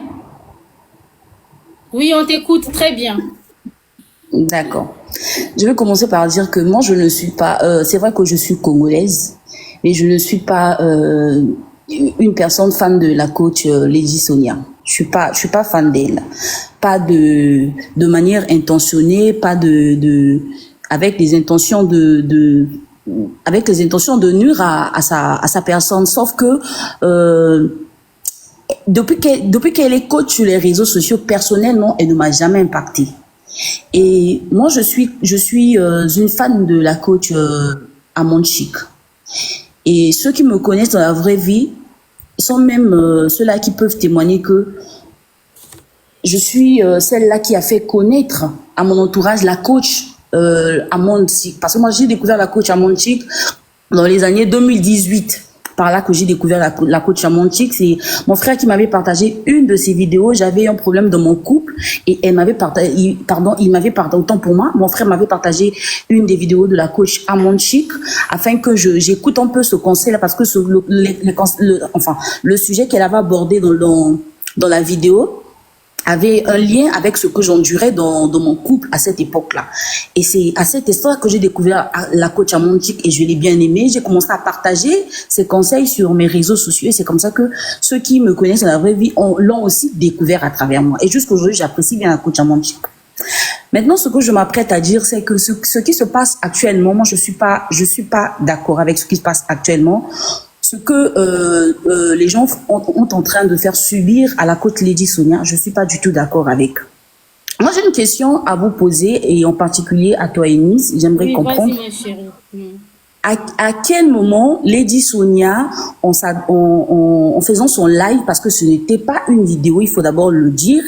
Oui, on t'écoute très bien. D'accord. Je vais commencer par dire que moi, je ne suis pas... c'est vrai que je suis congolaise, mais je ne suis pas une personne fan de la coach Lady Sonia. Je suis pas fan d'elle. Pas de manière intentionnée, pas avec les intentions avec les intentions de nuire à sa personne. Sauf que depuis qu'elle est coach sur les réseaux sociaux, personnellement, elle ne m'a jamais impactée. Et moi, je suis une fan de la coach Amon Chic. Et ceux qui me connaissent dans la vraie vie sont même ceux-là qui peuvent témoigner que je suis celle-là qui a fait connaître à mon entourage la coach Amon Chic. Parce que moi, j'ai découvert la coach Amon Chic dans les années 2018. Par là que j'ai découvert la coach Amon Chic. C'est mon frère qui m'avait partagé une de ses vidéos. J'avais un problème dans mon couple et il m'avait partagé, autant pour moi, mon frère m'avait partagé une des vidéos de la coach Amon Chic afin que j'écoute un peu ce conseil-là parce que le sujet qu'elle avait abordé dans la vidéo avait un lien avec ce que j'endurais dans mon couple à cette époque-là. Et c'est à cette histoire que j'ai découvert la coach Amon Chic et je l'ai bien aimée. J'ai commencé à partager ses conseils sur mes réseaux sociaux et c'est comme ça que ceux qui me connaissent dans la vraie vie l'ont aussi découvert à travers moi. Et jusqu'aujourd'hui, j'apprécie bien la coach Amon Chic. Maintenant, ce que je m'apprête à dire, c'est que ce qui se passe actuellement, moi, je suis pas d'accord avec ce qui se passe actuellement. Ce que les gens ont en train de faire subir à la coach Lady Sonia, je suis pas du tout d'accord avec. Moi, j'ai une question à vous poser et en particulier à toi, Eunice. J'aimerais comprendre. Vas-y, ma chérie. À quel moment Lady Sonia, en faisant son live, parce que ce n'était pas une vidéo, il faut d'abord le dire,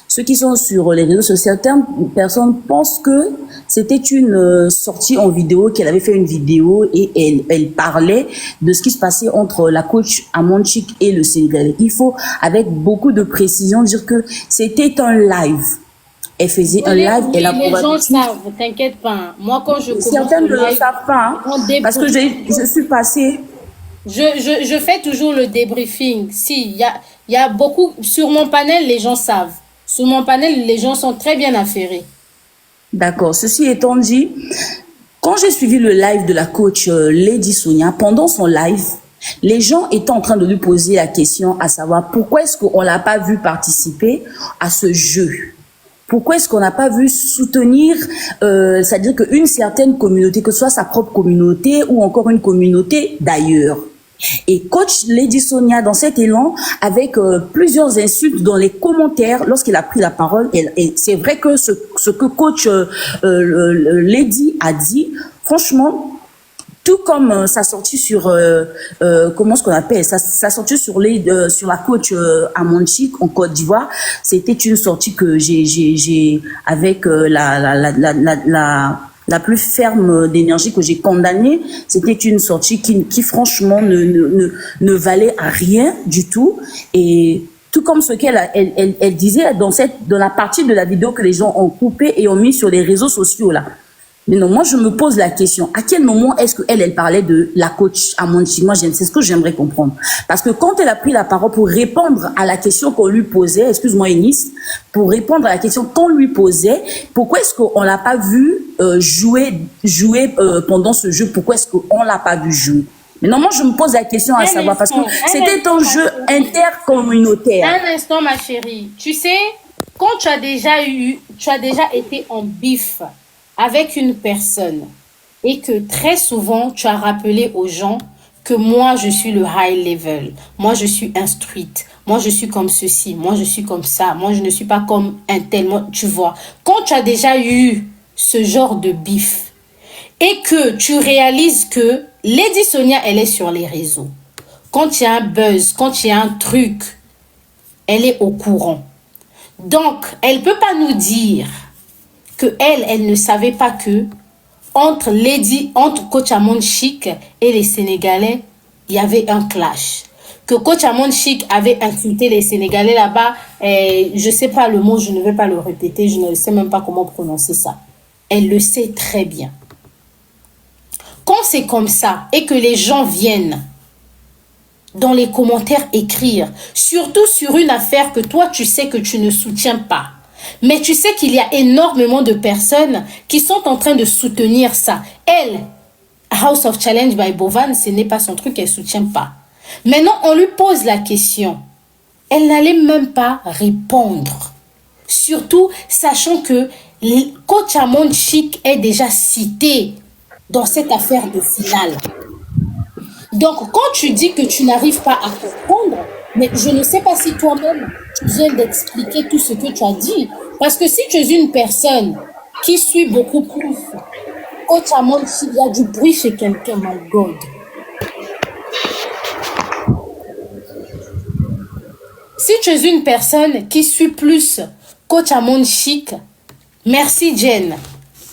ceux qui sont sur les réseaux sociaux, certaines personnes pensent que c'était une sortie en vidéo, qu'elle avait fait une vidéo et elle parlait de ce qui se passait entre la coach Amon Chic et le Sénégalais. Il faut, avec beaucoup de précision, dire que c'était un live. Elle faisait un live et la les gens savent, t'inquiète pas. Moi, quand je commence certaines ne le le live, savent pas, parce que je suis passée. Je fais toujours le débriefing. Si, il y a beaucoup... Sur mon panel, les gens savent. Sur mon panel, les gens sont très bien affairés. D'accord. Ceci étant dit, quand j'ai suivi le live de la coach Lady Sonia, pendant son live, les gens étaient en train de lui poser la question à savoir pourquoi est-ce qu'on l'a pas vu participer à ce jeu. Pourquoi est-ce qu'on n'a pas vu soutenir, c'est-à-dire qu'une certaine communauté, que ce soit sa propre communauté ou encore une communauté d'ailleurs. Et coach Lady Sonia, dans cet élan, avec plusieurs insultes dans les commentaires, lorsqu'il a pris la parole, et c'est vrai que ce que coach Lady a dit, franchement, tout comme sa sortie sur comment ce qu'on appelle sa sortie sur la coach Amon Chic en Côte d'Ivoire, c'était une sortie que j'ai avec la plus ferme d'énergie que j'ai condamnée. C'était une sortie qui franchement ne valait à rien du tout. Et tout comme ce qu'elle disait dans la partie de la vidéo que les gens ont coupé et ont mis sur les réseaux sociaux là. Mais non, moi je me pose la question, à quel moment est-ce qu'elle parlait de la coach Amon Chic? Moi, c'est ce que j'aimerais comprendre. Parce que quand elle a pris la parole pour répondre à la question qu'on lui posait, excuse-moi Eunice, pour répondre à la question qu'on lui posait, pourquoi est-ce qu'on l'a pas vu jouer pendant ce jeu? Pourquoi est-ce qu'on l'a pas vu jouer? Maintenant, moi, je me pose la question à savoir, parce que c'était un jeu intercommunautaire. Un instant, ma chérie. Tu sais, quand tu as déjà été en bif avec une personne et que très souvent, tu as rappelé aux gens que moi, je suis le high level. Moi, je suis instruite. Moi, je suis comme ceci. Moi, je suis comme ça. Moi, je ne suis pas comme un tel. Moi, tu vois, quand tu as déjà eu ce genre de bif et que tu réalises que Lady Sonia, elle est sur les réseaux. Quand il y a un buzz, quand il y a un truc, elle est au courant. Donc, elle ne peut pas nous dire que elle ne savait pas que entre Coach Amon Chic et les Sénégalais, il y avait un clash. Que Coach Amon Chic avait insulté les Sénégalais là-bas, je ne sais pas le mot, je ne vais pas le répéter, je ne sais même pas comment prononcer ça. Elle le sait très bien. Quand c'est comme ça et que les gens viennent dans les commentaires écrire, surtout sur une affaire que toi tu sais que tu ne soutiens pas, mais tu sais qu'il y a énormément de personnes qui sont en train de soutenir ça. Elle, House of Challenge by Bovan, ce n'est pas son truc, elle ne soutient pas. Maintenant, on lui pose la question. Elle n'allait même pas répondre. Surtout, sachant que Coach Amon Chic est déjà cité dans cette affaire de finale. Donc, quand tu dis que tu n'arrives pas à comprendre, mais je ne sais pas si toi-même, tu viens d'expliquer tout ce que tu as dit. Parce que si tu es une personne qui suit beaucoup plus, Coach Amon Chic, il y a du bruit chez quelqu'un, my God. Si tu es une personne qui suit plus Coach Amon Chic, merci Jen.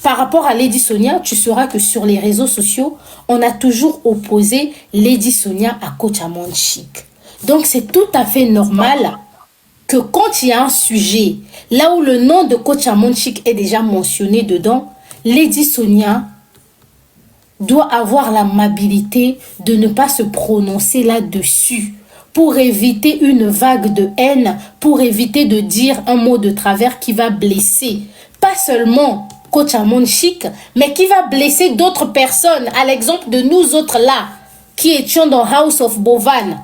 Par rapport à Lady Sonia, tu sauras que sur les réseaux sociaux, on a toujours opposé Lady Sonia à Coach Amon Chic. Donc c'est tout à fait normal que quand il y a un sujet, là où le nom de Coach Amon Chic est déjà mentionné dedans, Lady Sonia doit avoir l'amabilité de ne pas se prononcer là-dessus pour éviter une vague de haine, pour éviter de dire un mot de travers qui va blesser. Pas seulement Coach Amon Chic, mais qui va blesser d'autres personnes, à l'exemple de nous autres là, qui étions dans House of Bovan,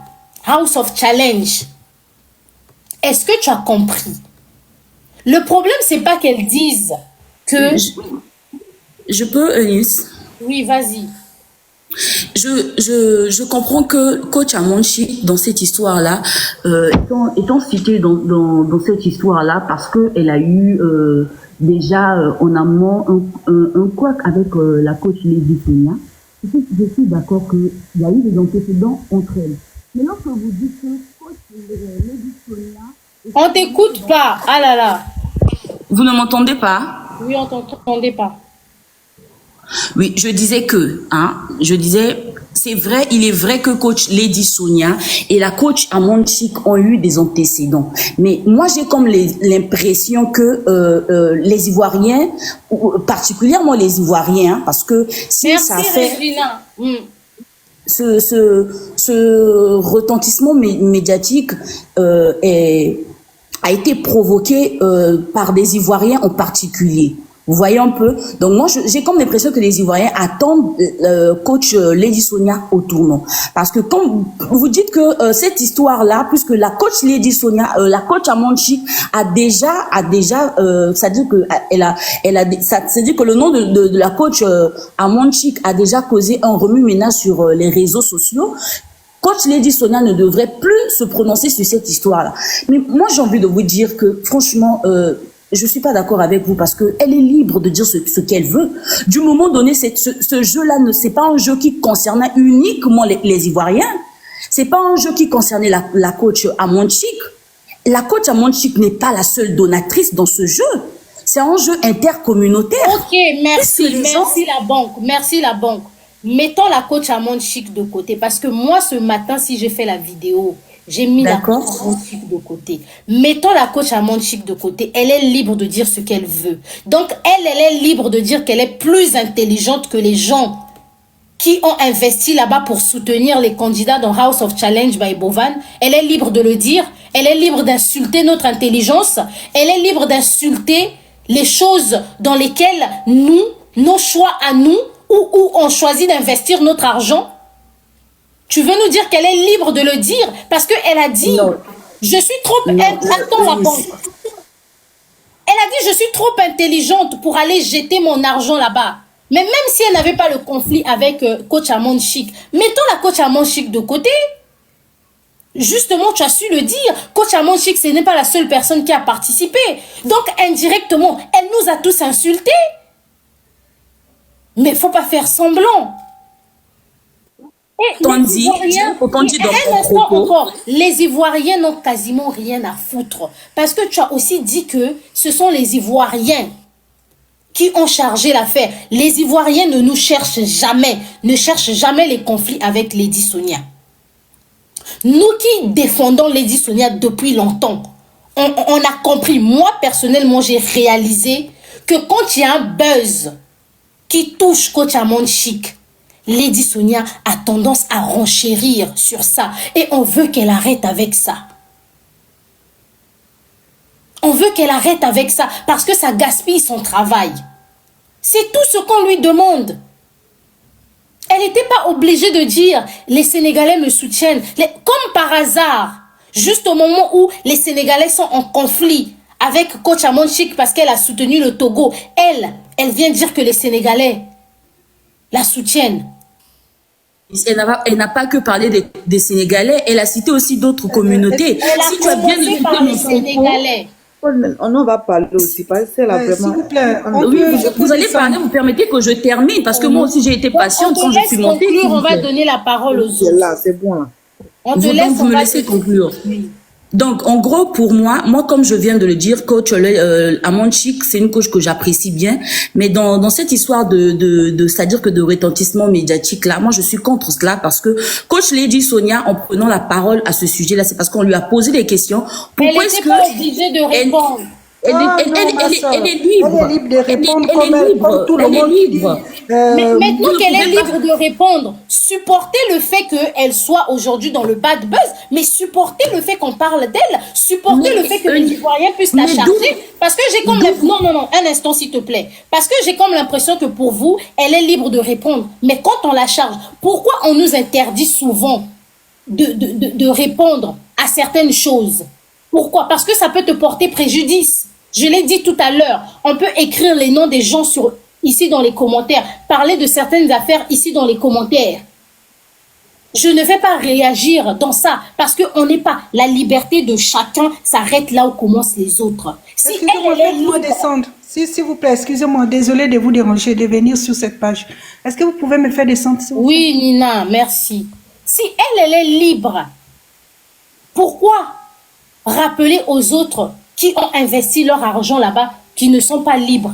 House of Challenge. Est-ce que tu as compris? Le problème, c'est pas qu'elles disent que... Je peux, Eunice? Oui, vas-y. Je comprends que Coach Amon Chic, dans cette histoire-là, étant cité dans cette histoire-là, parce qu'elle a eu déjà en amont un couac avec la coach Lady Sonia, je suis d'accord qu'il y a eu des antécédents entre elles. Mais lorsque vous dites que coach Lady Sonia... On t'écoute pas, ah là là. Vous ne m'entendez pas? Oui, on t'entendait pas. Oui, je disais, c'est vrai, il est vrai que coach Lady Sonia et la coach Amon Chic ont eu des antécédents. Mais moi, j'ai comme l'impression que les Ivoiriens, particulièrement les Ivoiriens, parce que si merci, ça fait... Regina. Ce retentissement médiatique a été provoqué par des Ivoiriens en particulier. Vous voyez un peu? Donc moi, j'ai comme l'impression que les Ivoiriens attendent coach Lady Sonia au tournant. Parce que comme vous dites que cette histoire-là, puisque la coach Lady Sonia, la coach Amon Chic a déjà, ça dit que ça dit que le nom de la coach Amon Chic a déjà causé un remue-ménage sur les réseaux sociaux. Coach Lady Sonia ne devrait plus se prononcer sur cette histoire-là. Mais moi, j'ai envie de vous dire que franchement, je suis pas d'accord avec vous parce que elle est libre de dire ce qu'elle veut. Du moment donné, ce jeu-là c'est pas un jeu qui concernait uniquement les Ivoiriens. C'est pas un jeu qui concernait la coach Amon Chic. La coach Amon Chic n'est pas la seule donatrice dans ce jeu. C'est un jeu intercommunautaire. Ok, merci la banque. Mettons la coach Amon Chic de côté parce que moi ce matin, si j'ai fait la vidéo, j'ai mis la coach Amon Chic de côté. Mettons la coach Amon Chic de côté. Elle est libre de dire ce qu'elle veut. Donc, elle est libre de dire qu'elle est plus intelligente que les gens qui ont investi là-bas pour soutenir les candidats dans House of Challenge by Bovan. Elle est libre de le dire. Elle est libre d'insulter notre intelligence. Elle est libre d'insulter les choses dans lesquelles nous, nos choix à nous, où on choisit d'investir notre argent. Tu veux nous dire qu'elle est libre de le dire parce qu'elle a dit, je suis trop... Attends la banque. Elle a dit, je suis trop intelligente pour aller jeter mon argent là-bas. Mais même si elle n'avait pas le conflit avec coach Amon Chic, mettons la coach Amon Chic de côté. Justement, tu as su le dire. Coach Amon Chic, ce n'est pas la seule personne qui a participé. Donc, indirectement, elle nous a tous insultés. Mais il ne faut pas faire semblant. Les Ivoiriens n'ont quasiment rien à foutre. Parce que tu as aussi dit que ce sont les Ivoiriens qui ont chargé l'affaire. Les Ivoiriens ne nous cherchent jamais, ne cherchent jamais les conflits avec Lady Sonia. Nous qui défendons Lady Sonia depuis longtemps, on a compris. Moi, personnellement, j'ai réalisé que quand il y a un buzz qui touche coach Amon Chic, Lady Sonia a tendance à renchérir sur ça. Et on veut qu'elle arrête avec ça. On veut qu'elle arrête avec ça parce que ça gaspille son travail. C'est tout ce qu'on lui demande. Elle n'était pas obligée de dire « les Sénégalais me soutiennent ». Comme par hasard, juste au moment où les Sénégalais sont en conflit avec coach Amon Chic parce qu'elle a soutenu le Togo, elle vient dire que les Sénégalais la soutiennent. Elle n'a pas que parlé des Sénégalais, elle a cité aussi d'autres communautés. Elle a commencé par les Sénégalais. On va parler aussi, parce que là, vraiment... S'il vous plaît, vous allez parler, vous permettez que je termine, parce que moi aussi j'ai été patiente quand je suis montée. On va donner la parole aux autres. Là, c'est bon. Là. On te laisse, vous me laissez conclure. Donc, en gros, pour moi, comme je viens de le dire, coach Amon Chic, c'est une coach que j'apprécie bien. Mais dans cette histoire c'est-à-dire que de retentissement médiatique, là, moi, je suis contre cela parce que coach Lady Sonia, en prenant la parole à ce sujet-là, c'est parce qu'on lui a posé des questions. Pourquoi est-ce que... Elle n'était pas obligée de répondre. Elle est libre. Elle est libre de répondre comme tout le monde libre. Mais maintenant qu'elle est libre de répondre, supportez le fait qu'elle soit aujourd'hui dans le bad buzz, mais supportez le fait qu'on parle d'elle, supportez le fait que les Ivoiriens puissent la charger, parce que j'ai comme non, un instant s'il te plaît, parce que j'ai comme l'impression que pour vous, elle est libre de répondre, mais quand on la charge, pourquoi on nous interdit souvent de répondre à certaines choses? Pourquoi? Parce que ça peut te porter préjudice. Je l'ai dit tout à l'heure, on peut écrire les noms des gens ici dans les commentaires, parler de certaines affaires ici dans les commentaires. Je ne vais pas réagir dans ça parce qu'on n'est pas... La liberté de chacun s'arrête là où commencent les autres. Si excusez-moi, faites-moi descendre. S'il vous plaît, excusez-moi, désolé de vous déranger, de venir sur cette page. Est-ce que vous pouvez me faire descendre? Oui, Nina, merci. Si elle est libre, pourquoi rappeler aux autres qui ont investi leur argent là-bas, qui ne sont pas libres?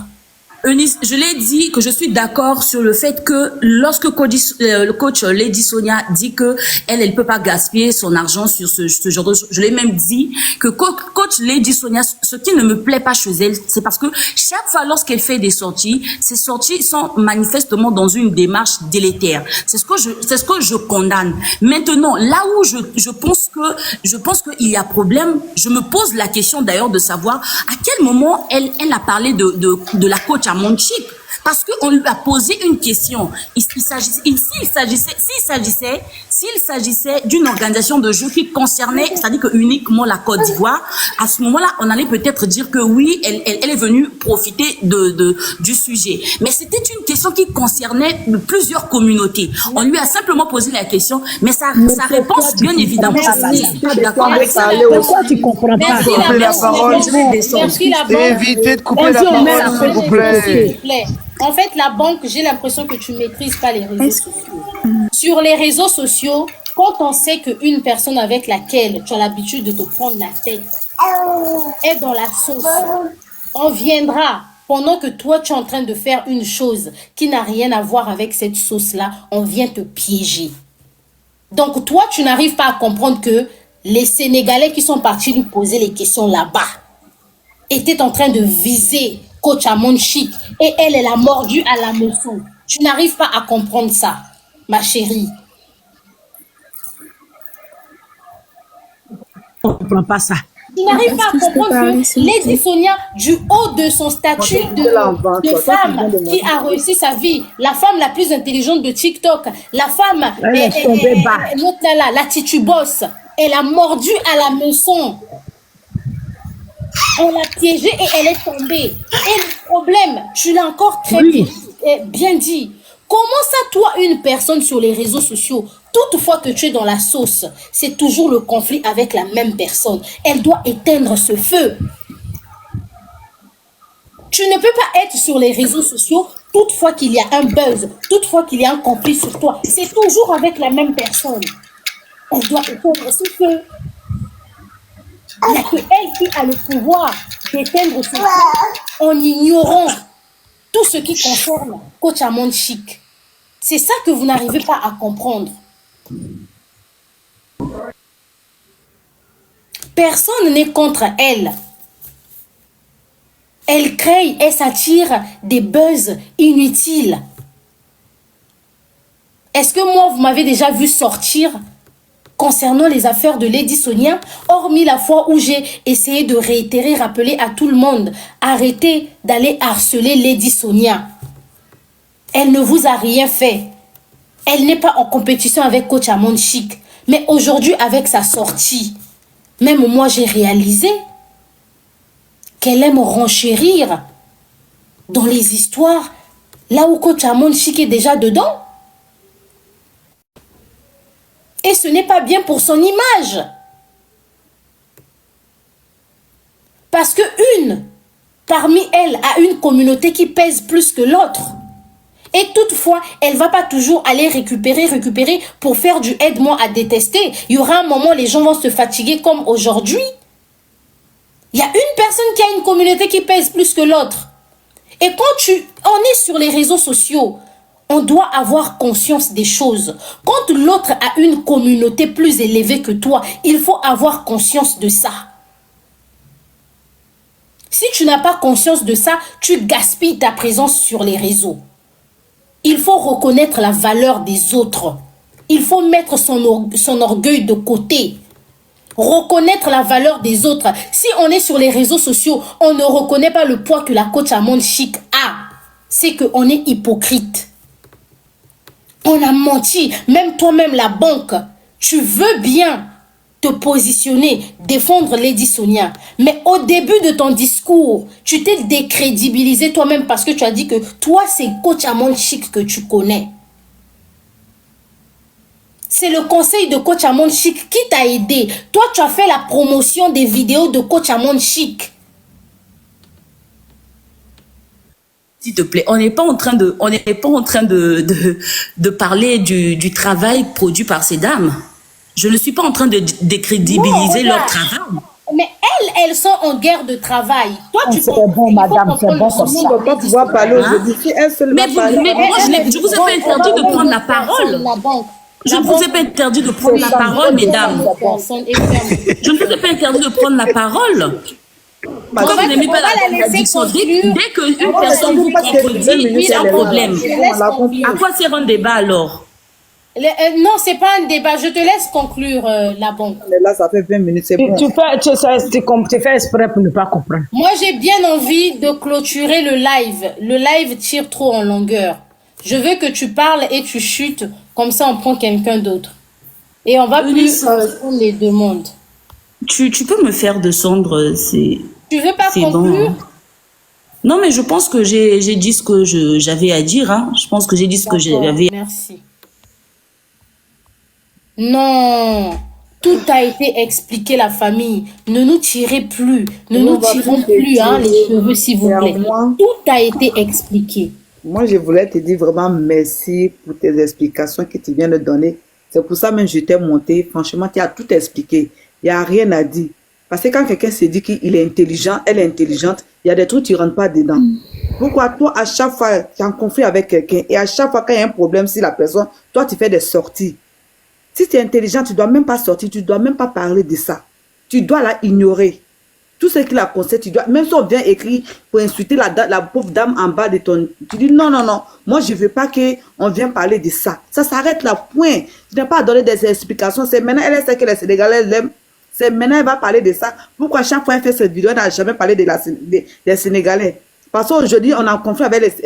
Eunice, je l'ai dit que je suis d'accord sur le fait que lorsque le coach Lady Sonia dit que elle peut pas gaspiller son argent sur ce genre de choses. Je l'ai même dit que coach Lady Sonia, ce qui ne me plaît pas chez elle, c'est parce que chaque fois lorsqu'elle fait des sorties, ces sorties sont manifestement dans une démarche délétère. C'est ce que je condamne. Maintenant, là où je pense qu'il y a problème, je me pose la question d'ailleurs de savoir à quel moment elle a parlé de la coach Amon Chic, parce qu'on lui a posé une question. S'il s'agissait d'une organisation de jeu qui concernait, c'est-à-dire que uniquement la Côte d'Ivoire, à ce moment-là, on allait peut-être dire que oui, elle est venue profiter du sujet. Mais c'était une question qui concernait plusieurs communautés. On lui a simplement posé la question, mais sa réponse, bien évidemment, je suis pas d'accord avec ça. Pourquoi tu comprends pas? Couper la parole. Évitez de couper la parole, s'il vous plaît. En fait, la banque, j'ai l'impression que tu ne maîtrises pas les réseaux sociaux. Sur les réseaux sociaux, quand on sait qu'une personne avec laquelle tu as l'habitude de te prendre la tête est dans la sauce, on viendra, pendant que toi, tu es en train de faire une chose qui n'a rien à voir avec cette sauce-là, on vient te piéger. Donc, toi, tu n'arrives pas à comprendre que les Sénégalais qui sont partis lui poser les questions là-bas étaient en train de viser coach Amon Chic et elle a mordu à la leçon. Tu n'arrives pas à comprendre ça, ma chérie. On ne comprend pas ça. Tu n'arrives pas à Est-ce que je peux comprendre parler, que s'il vous Lady plaît? Sonia, du haut de son statut de femme qui a réussi sa vie, la femme la plus intelligente de TikTok, la femme, l'autre là, la titubos, elle a mordu à la maison. On l'a piégée et elle est tombée. Et le problème, tu l'as encore très bien dit. Comment ça, toi, une personne sur les réseaux sociaux, toutefois que tu es dans la sauce, c'est toujours le conflit avec la même personne. Elle doit éteindre ce feu. Tu ne peux pas être sur les réseaux sociaux toutefois qu'il y a un buzz, toutefois qu'il y a un conflit sur toi. C'est toujours avec la même personne. Elle doit éteindre ce feu. Il n'y a que elle qui a le pouvoir d'éteindre ce feu en ignorant tout ce qui concerne Coach Amon Chic. C'est ça que vous n'arrivez pas à comprendre. Personne n'est contre elle. Elle crée et s'attire des buzz inutiles. Est-ce que moi, vous m'avez déjà vu sortir concernant les affaires de Lady Sonia, hormis la fois où j'ai essayé de réitérer, rappeler à tout le monde, arrêtez d'aller harceler Lady Sonia. Elle ne vous a rien fait. Elle n'est pas en compétition avec Coach Amon Chic. Mais aujourd'hui, avec sa sortie, même moi, j'ai réalisé qu'elle aime renchérir dans les histoires, là où Coach Amon Chic est déjà dedans. Et ce n'est pas bien pour son image. Parce que une, parmi elles, a une communauté qui pèse plus que l'autre. Et toutefois, elle ne va pas toujours aller récupérer pour faire du aide-moi à détester. Il y aura un moment, les gens vont se fatiguer comme aujourd'hui. Il y a une personne qui a une communauté qui pèse plus que l'autre. Et quand on est sur les réseaux sociaux, on doit avoir conscience des choses. Quand l'autre a une communauté plus élevée que toi, il faut avoir conscience de ça. Si tu n'as pas conscience de ça, tu gaspilles ta présence sur les réseaux. Il faut reconnaître la valeur des autres. Il faut mettre son orgueil de côté. Reconnaître la valeur des autres. Si on est sur les réseaux sociaux, on ne reconnaît pas le poids que la Coach Amon Chic a. C'est qu'on est hypocrite. On a menti. Même toi-même, la banque, tu veux bien te positionner, défendre Lady Sonia. Mais au début de ton discours, tu t'es décrédibilisé toi-même parce que tu as dit que toi, c'est Coach Amon Chic que tu connais. C'est le conseil de Coach Amon Chic qui t'a aidé. Toi, tu as fait la promotion des vidéos de Coach Amon Chic. S'il te plaît, on n'est pas en train de parler du travail produit par ces dames. Je ne suis pas en train de décrédibiliser leur travail. Mais elles sont en guerre de travail. Toi, tu c'est bon, madame, c'est bon comme ça. On ne peut pas pouvoir parler aujourd'hui. Si elle seule va parler. Mais moi, je vous ai pas interdit de prendre la parole. Je ne vous ai pas interdit de prendre la parole, mesdames. Je ne vous ai pas interdit de prendre la parole. Quand vous n'aimez pas la contradiction, dès qu'une personne vous contredit, c'est un problème. À quoi sert un débat alors? Non, c'est pas un débat. Je te laisse conclure, la banque. Là, ça fait 20 minutes, c'est bon. Tu fais exprès pour ne pas comprendre. Moi, j'ai bien envie de clôturer le live. Le live tire trop en longueur. Je veux que tu parles et tu chutes. Comme ça, on prend quelqu'un d'autre. Et on va plus répondre les demandes. Tu peux me faire descendre, c'est... Tu veux pas conclure? Bon. Non, mais je pense que j'ai dit ce que j'avais à dire. Hein. Je pense que j'ai dit ce que j'avais. Merci. Non, tout a été expliqué, la famille. Ne nous tirez plus. Ne nous tirons plus les cheveux, s'il vous plaît. Tout a été expliqué. Moi, je voulais te dire vraiment merci pour tes explications que tu viens de donner. C'est pour ça même que je t'ai monté. Franchement, tu as tout expliqué. Il n'y a rien à dire. Parce que quand quelqu'un se dit qu'il est intelligent, elle est intelligente, il y a des trucs, tu ne rentres pas dedans. Pourquoi toi, à chaque fois, tu es en conflit avec quelqu'un et à chaque fois qu'il y a un problème, si la personne, toi, tu fais des sorties. Si tu es intelligent, tu ne dois même pas sortir, tu ne dois même pas parler de ça. Tu dois la ignorer. Tout ce qu'il a conseillé, tu dois, même si on vient écrire pour insulter la pauvre dame en bas de ton... Tu dis non, non, non, moi je ne veux pas qu'on vienne parler de ça. Ça s'arrête là, point. Tu n'as pas à donner des explications. C'est maintenant, elle sait que les Sénégalais l'aiment. C'est maintenant elle va parler de ça. Pourquoi chaque fois elle fait cette vidéo, elle n'a jamais parlé des Sénégalais? Parce qu'aujourd'hui, on est en conflit avec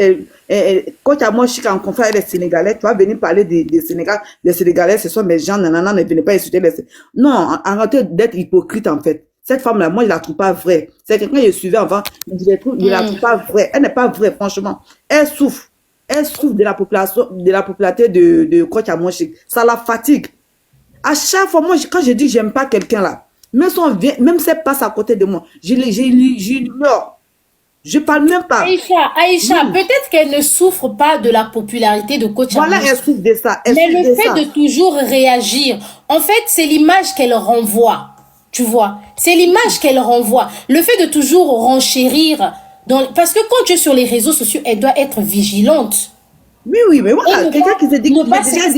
quand moi je suis en conflit avec les Sénégalais, tu vas venir parler des Sénégalais. Les Sénégalais, ce sont mes gens, nanana, ne venez pas insulter les Sénégalais. Non, arrêtez d'être hypocrite en fait. Cette femme-là, moi, je la trouve pas vraie. C'est quelqu'un que je suivais avant, je la trouve pas vraie. Elle n'est pas vraie, franchement. Elle souffre. Elle souffre de la popularité de Coach Amonchik. Ça la fatigue. À chaque fois, moi, quand je dis que j'aime pas quelqu'un là, même si elle passe à côté de moi, j'ignore. Je parle même pas. Aïcha, peut-être qu'elle ne souffre pas de la popularité de Coach Voilà, Amonchik. elle souffre de ça. Mais le fait de toujours réagir, en fait, c'est l'image qu'elle renvoie. Tu vois, c'est l'image qu'elle renvoie. Le fait de toujours renchérir. Parce que quand tu es sur les réseaux sociaux, elle doit être vigilante. Oui, mais voilà, quelqu'un qui se dit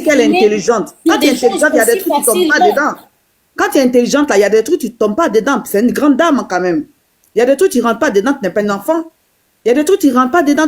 qu'elle est intelligente. Quand tu es intelligente, il y a des trucs qui ne tombent pas dedans. Quand tu es intelligente, il y a des trucs qui ne tombent pas dedans. C'est une grande dame quand même. Il y a des trucs qui ne rentrent pas dedans, tu n'es pas un enfant. Il y a des trucs qui ne rentrent pas dedans,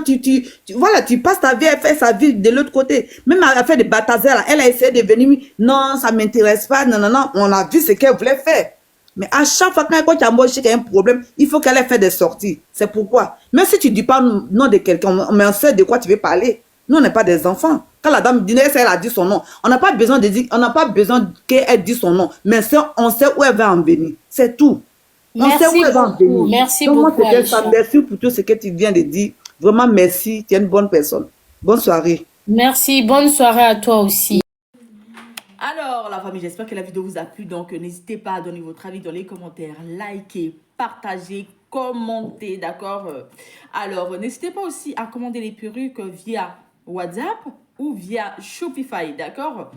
voilà, tu passes ta vie, elle fait sa vie de l'autre côté. Même elle fait des batases, elle a essayé de venir, non, ça ne m'intéresse pas, non, on a vu ce qu'elle voulait faire. Mais à chaque fois quand tu as un problème, il faut qu'elle ait fait des sorties. C'est pourquoi. Même si tu ne dis pas le nom de quelqu'un, mais on sait de quoi tu veux parler. Nous, on n'est pas des enfants. Quand la dame dit, elle a dit son nom, on n'a pas besoin de dire, on n'a pas besoin qu'elle dise son nom. Mais on sait où elle va en venir. C'est tout. Merci beaucoup. Merci beaucoup. Merci pour tout ce que tu viens de dire. Vraiment, merci. Tu es une bonne personne. Bonne soirée. Merci. Bonne soirée à toi aussi. Alors, la famille, j'espère que la vidéo vous a plu. Donc, n'hésitez pas à donner votre avis dans les commentaires, liker, partager, commenter, d'accord? Alors, n'hésitez pas aussi à commander les perruques via WhatsApp ou via Shopify, d'accord?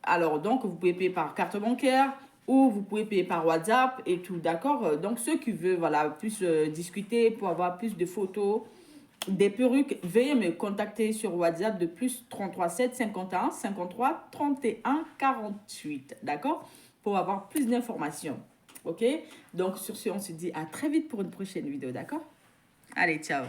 Alors, donc, vous pouvez payer par carte bancaire ou vous pouvez payer par WhatsApp et tout, d'accord? Donc, ceux qui veulent, voilà, plus discuter pour avoir plus de photos, des perruques, veuillez me contacter sur WhatsApp de plus 33 7 51 53 31 48, d'accord? Pour avoir plus d'informations, ok? Donc, sur ce, on se dit à très vite pour une prochaine vidéo, d'accord? Allez, ciao!